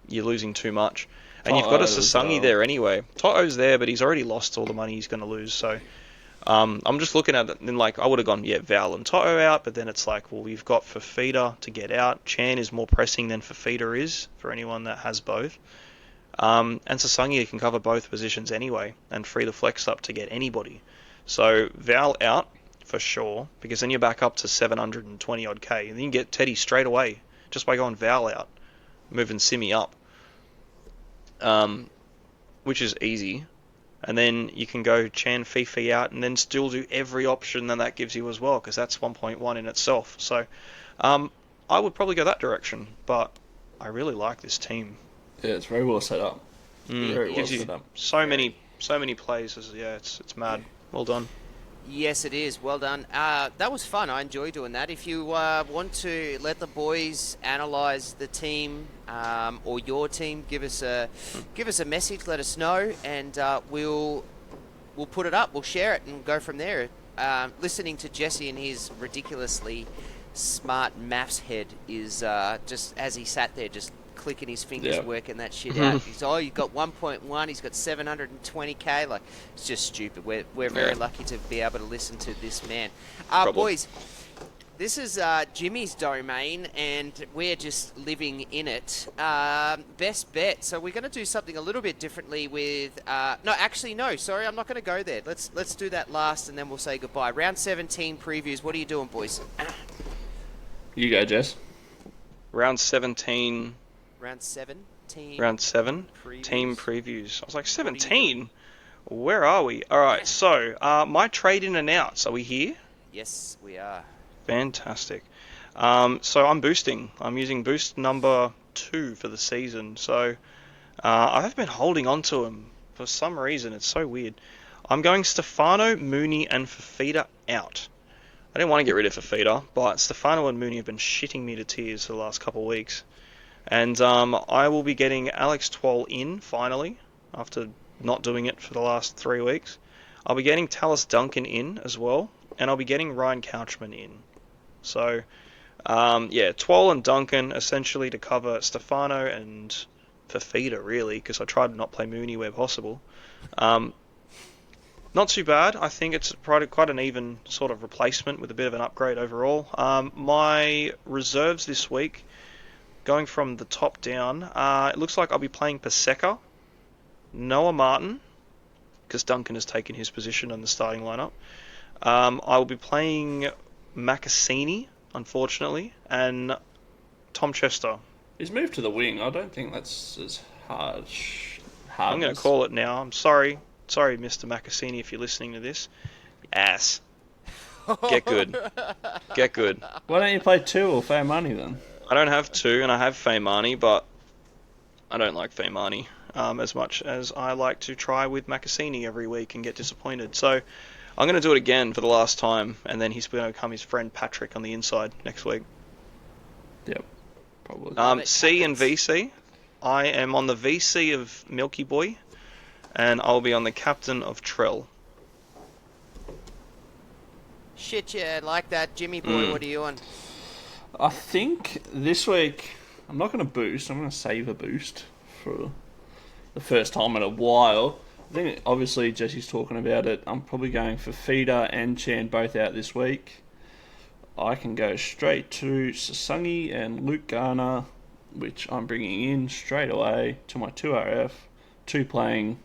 you're losing too much. And you've got a Sasangi there anyway. Toto's there, but he's already lost all the money he's going to lose. So I'm just looking at it, and like I would have gone, Val and Toto out, but then it's like, well, you've got Fafita to get out. Chan is more pressing than Fafita is for anyone that has both. And Sasangi can cover both positions anyway, and free the flex up to get anybody. So Val out for sure, because then you're back up to 720 odd K, and then you get Teddy straight away just by going Val out, moving Simi up, which is easy. And then you can go Chan Fifi out, and then still do every option that gives you as well, because that's 1.1 in itself. So I would probably go that direction, but I really like this team. Yeah, it's very well set up. Very well Gives you set up. so many plays. It's mad. Well done. Yes, it is. Well done. That was fun. I enjoy doing that. If you want to let the boys analyse the team or your team, give us a message. Let us know, and we'll put it up. We'll share it and go from there. Listening to Jesse and his ridiculously smart maths head is just as he sat there just clicking his fingers, working that shit out. He's you've got 1.1, he's got 720k. Like, it's just stupid. We're very lucky to be able to listen to this man. Boys, this is Jimmy's domain, and we're just living in it. Best bet. So we're going to do something a little bit differently with... no, sorry, I'm not going to go there. Let's do that last, and then we'll say goodbye. Round 17 previews. What are you doing, boys? You go, Jess. Round 17... Round 7. Team Previews. Team previews. I was like, 17? Where are we? Alright, so, my trade in and outs. Are we here? Yes, we are. Fantastic. So I'm boosting. I'm using boost number 2 for the season. So, I've been holding on to him for some reason. It's so weird. I'm going Stefano, Mooney, and Fafita out. I didn't want to get rid of Fafita, but Stefano and Mooney have been shitting me to tears for the last couple of weeks. And I will be getting Alex Twal in, finally, after not doing it for the last 3 weeks. I'll be getting Tallis Duncan in as well, and I'll be getting Ryan Couchman in. So, Twal and Duncan essentially to cover Stefano and Fafita, really, because I tried to not play Mooney where possible. Not too bad. I think it's quite an even sort of replacement with a bit of an upgrade overall. My reserves this week... Going from the top down, it looks like I'll be playing Paseka, Noah Martin, because Duncan has taken his position in the starting lineup. I will be playing Macassini, unfortunately, and Tom Chester. He's moved to the wing. I don't think that's as hard. I'm going to call it now. I'm sorry. Sorry, Mr. Macassini, if you're listening to this. Ass. Get good. Get good. Why don't you play 2 or Fair Money then? I don't have 2, and I have Feimani, but I don't like Feimani as much as I like to try with Macassini every week and get disappointed. So I'm going to do it again for the last time, and then he's going to become his friend Patrick on the inside next week. Yep, probably. C and VC. I am on the VC of Milky Boy. And I'll be on the captain of Trell. Shit, yeah, like that. Jimmy boy, what are you on? I think this week I'm not going to boost. I'm going to save a boost for the first time in a while. I think obviously Jesse's talking about it. I'm probably going for Feeder and Chan both out this week. I can go straight to Sasungi and Luke Garner, which I'm bringing in straight away to my 2RF. 2 playing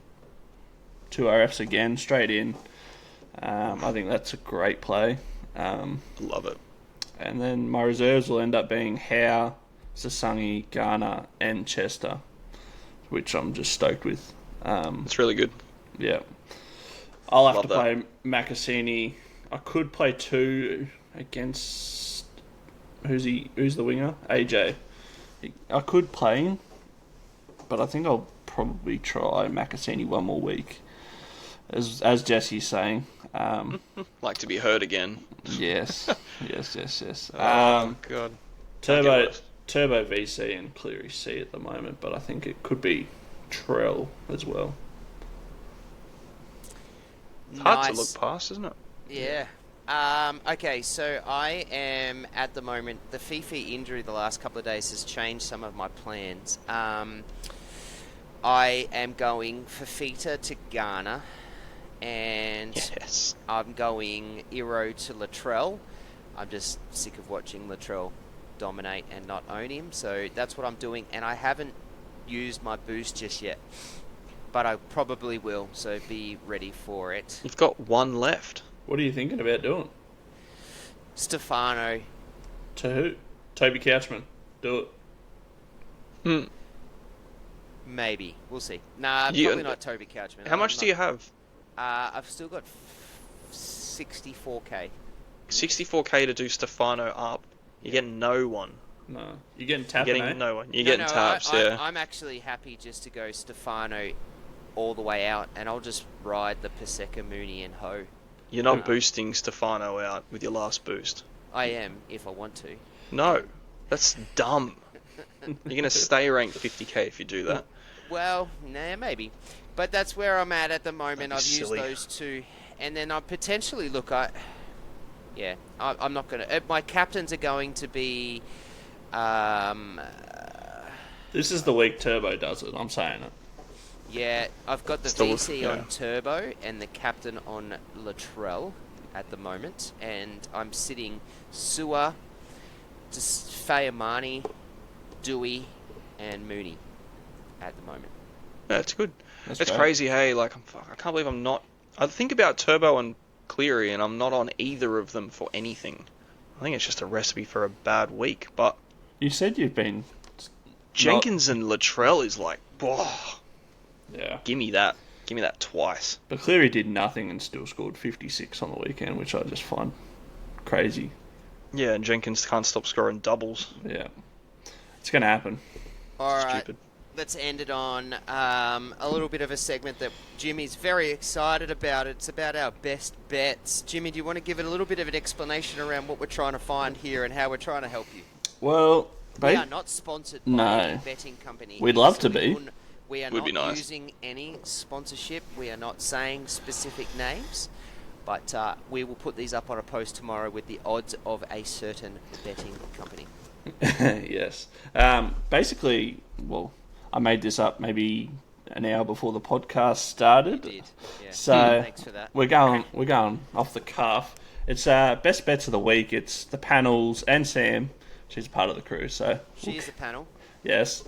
2RFs again, straight in. I think that's a great play. Love it. And then my reserves will end up being Howe, Sasungi, Garner, and Chester, which I'm just stoked with. It's really good. Yeah. I'll have Love to that. play Macassini. I could play 2 against... Who's the winger? AJ. I could play him, but I think I'll probably try Macassini one more week. As Jesse's saying. Like to be heard again. Yes. yes. Oh, God. Turbo worse. Turbo VC and Cleary C at the moment, but I think it could be Trell as well. It's hard to look past, isn't it? Yeah. Okay, so I am at the moment. The Fifi injury the last couple of days has changed some of my plans. I am going Fafita to Garner, and Yes. I'm going Iro to Latrell. I'm just sick of watching Latrell dominate and not own him, so that's what I'm doing. And I haven't used my boost just yet, but I probably will, so be ready for it. You've got 1 left. What are you thinking about doing? Stefano. To who? Toby Couchman. Do it. Maybe. We'll see. Nah, You- probably not Toby Couchman. How much do you have? I've still got 64k. 64k to do Stefano up. You're getting no one. No. You're getting tapped, You're getting no one. You're getting taps, yeah. I'm actually happy just to go Stefano all the way out, and I'll just ride the Paseka, Mooney, and Ho. You're not boosting Stefano out with your last boost. I am, if I want to. No. That's dumb. You're going to stay ranked 50k if you do that. Well, nah, maybe. But that's where I'm at the moment. That'd be I've silly. used those 2. And then I potentially look at... Yeah, I'm not going to... My captains are going to be... This is the week Turbo does it. I'm saying it. Yeah, I've got the Still, VC yeah. on Turbo and the captain on Latrell at the moment. And I'm sitting Sewer, Fayamani, Dewey, and Mooney at the moment. Yeah, it's good. That's It's great. crazy, hey. Like, I can't believe I'm not... I think about Turbo and Cleary, and I'm not on either of them for anything. I think it's just a recipe for a bad week, but... You said you've been... Jenkins and Latrell is like, whoa, Yeah. give me that. Give me that twice. But Cleary did nothing and still scored 56 on the weekend, which I just find crazy. Yeah, and Jenkins can't stop scoring doubles. Yeah. It's going to happen. All right. Stupid. Let's end it on a little bit of a segment that Jimmy's very excited about. It's about our best bets. Jimmy, do you want to give it a little bit of an explanation around what we're trying to find here and how we're trying to help you? Well, We are not sponsored by No. any betting company. We'd love to we be. We are Would be not nice. using any sponsorship. We are not saying specific names. But we will put these up on a post tomorrow with the odds of a certain betting company. yes. Basically, well, I made this up maybe an hour before the podcast started. You did. Yeah. So Thanks for that. we're going off the cuff. It's best bets of the week. It's the panels and Sam. She's part of the crew, so She is the panel. yes.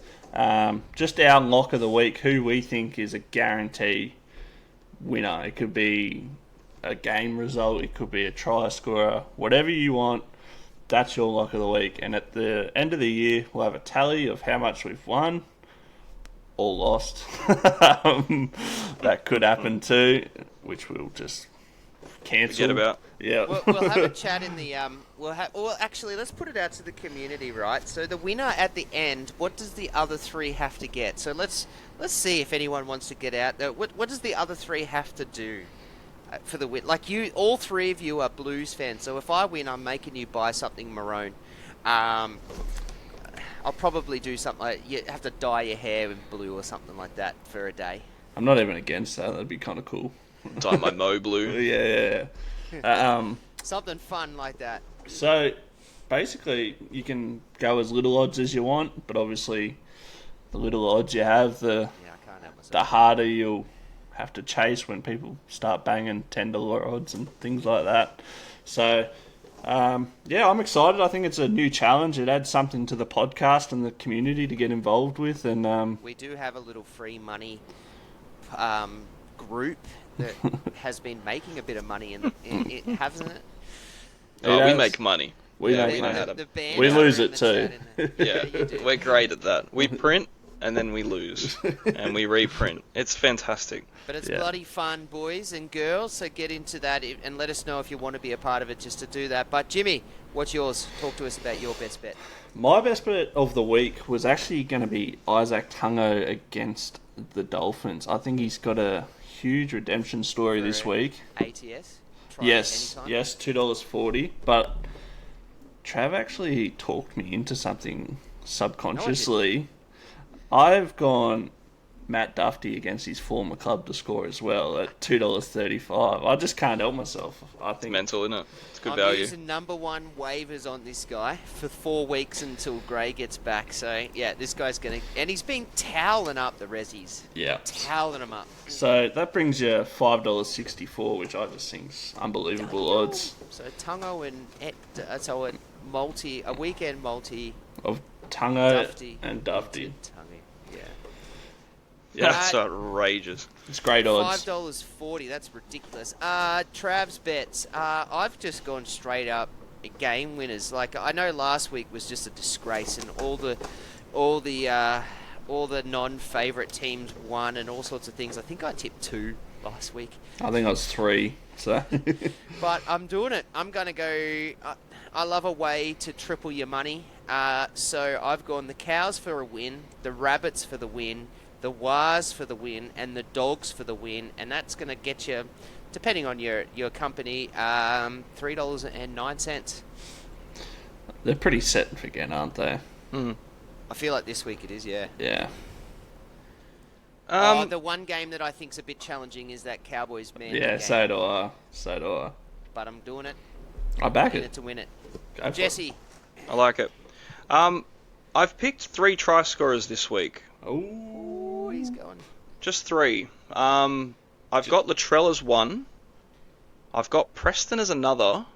Just our lock of the week. Who we think is a guarantee winner. It could be a game result. It could be a try scorer. Whatever you want. That's your lock of the week. And at the end of the year, we'll have a tally of how much we've won or lost. That could happen too, which we'll just cancel. Forget about. Yeah. We'll have a chat in the well, actually, let's put it out to the community, right? So the winner at the end, what does the other 3 have to get? So let's see if anyone wants to get out there. What does the other 3 have to do for the win? Like all 3 of you are Blues fans. So if I win, I'm making you buy something maroon. I'll probably do something like you have to dye your hair in blue or something like that for a day. I'm not even against that. That'd be kind of cool. Dye my Mo blue. Yeah. Something fun like that. So, basically, you can go as little odds as you want, but obviously, the little odds you have, Yeah, I can't help myself. the harder you'll have to chase when people start banging $10 odds and things like that. So, yeah, I'm excited. I think it's a new challenge. It adds something to the podcast and the community to get involved with. And We do have a little free money group that has been making a bit of money in it, hasn't it? Oh, It we has. make money. we Yeah, make we money. know how to- The band We are lose in it the too. chat, isn't it? Yeah, you do. we're great at that. We print and then we lose and we reprint. It's fantastic. But it's Yeah. bloody fun, boys and girls, so get into that and let us know if you want to be a part of it just to do that. But Jimmy, what's yours? Talk to us about your best bet. My best bet of the week was actually going to be Isaac Tungo against the Dolphins. I think he's got a huge redemption story this For week. ATS? Try Yes, it anytime. yes, $2.40. But Trav actually talked me into something subconsciously. I've gone Matt Duffy against his former club to score as well at $2.35. I just can't help myself. I think Mental, isn't it? It's good I'm value. using number one waivers on this guy for 4 weeks until Gray gets back. So, yeah, this guy's going to... And he's been toweling up the Rezzies. yeah. Toweling them up. So that brings you $5.64, which I just think's unbelievable odds So, Tungo and... So, a weekend multi... of Tungo Duffy and Duffy. Tungo. Yeah. Yeah, That's outrageous. it's great odds. $5.40. That's ridiculous. Trav's bets. I've just gone straight up game winners. Like I know last week was just a disgrace, and all the non-favorite teams won, and all sorts of things. I think I tipped 2 last week, I think I was 3. So but I'm doing it. I'm gonna go. I love a way to triple your money. So I've gone the cows for a win, the rabbits for the win, the Wars for the win, and the dogs for the win, and that's going to get you, depending on your company, $3.09. they're pretty set and forget, aren't they? Mm. I feel like this week it is, yeah. Yeah. The one game that I think's a bit challenging is that Cowboys man. Yeah, game, so do I. So do I. but I'm doing it. I back In it. it to win it. Go for it. Jesse, I like it. I've picked 3 try scorers this week. Ooh. he's going. Just 3. I've got Latrell as 1. I've got Preston as another.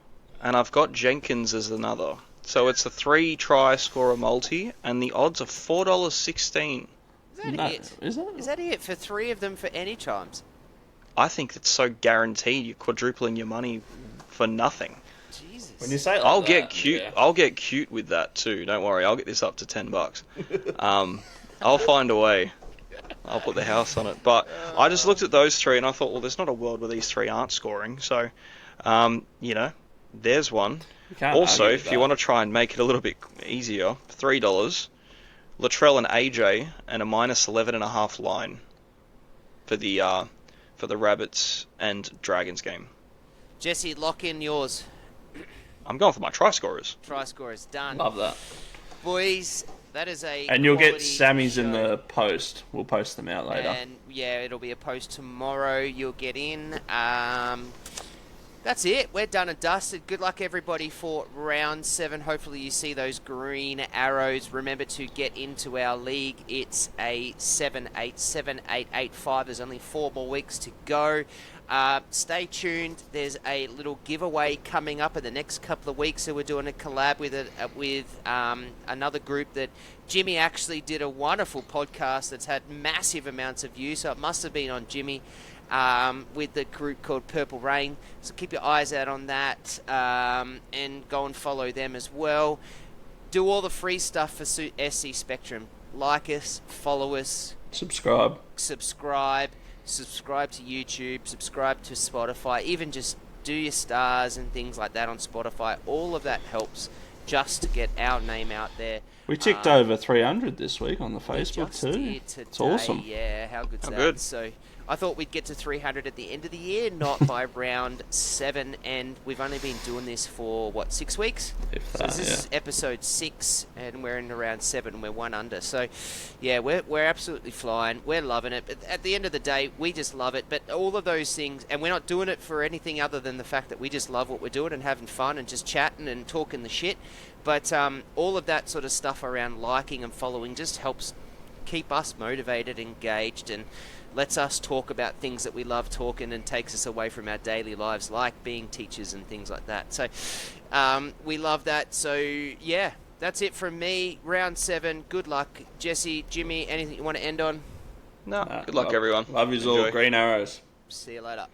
And I've got Jenkins as another. So it's a 3 try scorer multi, and the odds are $4.16. Is that No, it? is it? Is that it for 3 of them for any times? I think it's so guaranteed. You're quadrupling your money for nothing. Jesus. When you say it like I'll that, get cute. yeah. I'll get cute with that too. Don't worry. I'll get this up to $10. I'll find a way. I'll put the house on it. But I just looked at those 3 and I thought, well, there's not a world where these 3 aren't scoring. So, there's one. You can't Also, argue with if you that. want to try and make it a little bit easier, $3, Latrell and AJ, and a -11.5 line for the Rabbits and Dragons game. Jesse, lock in yours. I'm going for my try scorers. Try score is done. Love that. Boys, that is a And you'll get quality Sammy's in show. the post. We'll post them out later. And yeah, it'll be a post tomorrow. You'll get in. That's it. We're done and dusted. Good luck, everybody, for round 7. Hopefully you see those green arrows. Remember to get into our league. It's a 7-8-7-8-8-5. There's only 4 more weeks to go. Stay tuned. There's a little giveaway coming up in the next couple of weeks. So we're doing a collab with another group that Jimmy actually did a wonderful podcast that's had massive amounts of views. So it must have been on Jimmy. With the group called Purple Rain. So keep your eyes out on that and go and follow them as well. Do all the free stuff for SC Spectrum. Like us, follow us, Subscribe. subscribe to YouTube, subscribe to Spotify, even just do your stars and things like that on Spotify. All of that helps just to get our name out there. We ticked over 300 this week on the Facebook just too. Did today. It's awesome. Yeah, how good's that? Good. So I thought we'd get to 300 at the end of the year, not by round 7, and we've only been doing this for, 6 weeks? If So that, this is episode 6, and we're in around 7, we're 1 under. So, yeah, we're absolutely flying. We're loving it. But at the end of the day, we just love it. But all of those things, and we're not doing it for anything other than the fact that we just love what we're doing and having fun and just chatting and talking the shit. But all of that sort of stuff around liking and following just helps keep us motivated, engaged, and lets us talk about things that we love talking and takes us away from our daily lives, like being teachers and things like that. So we love that. So, yeah, that's it from me. Round 7. Good luck. Jesse, Jimmy, anything you want to end on? No, good luck, everyone. Love yous all. Green arrows. See you later.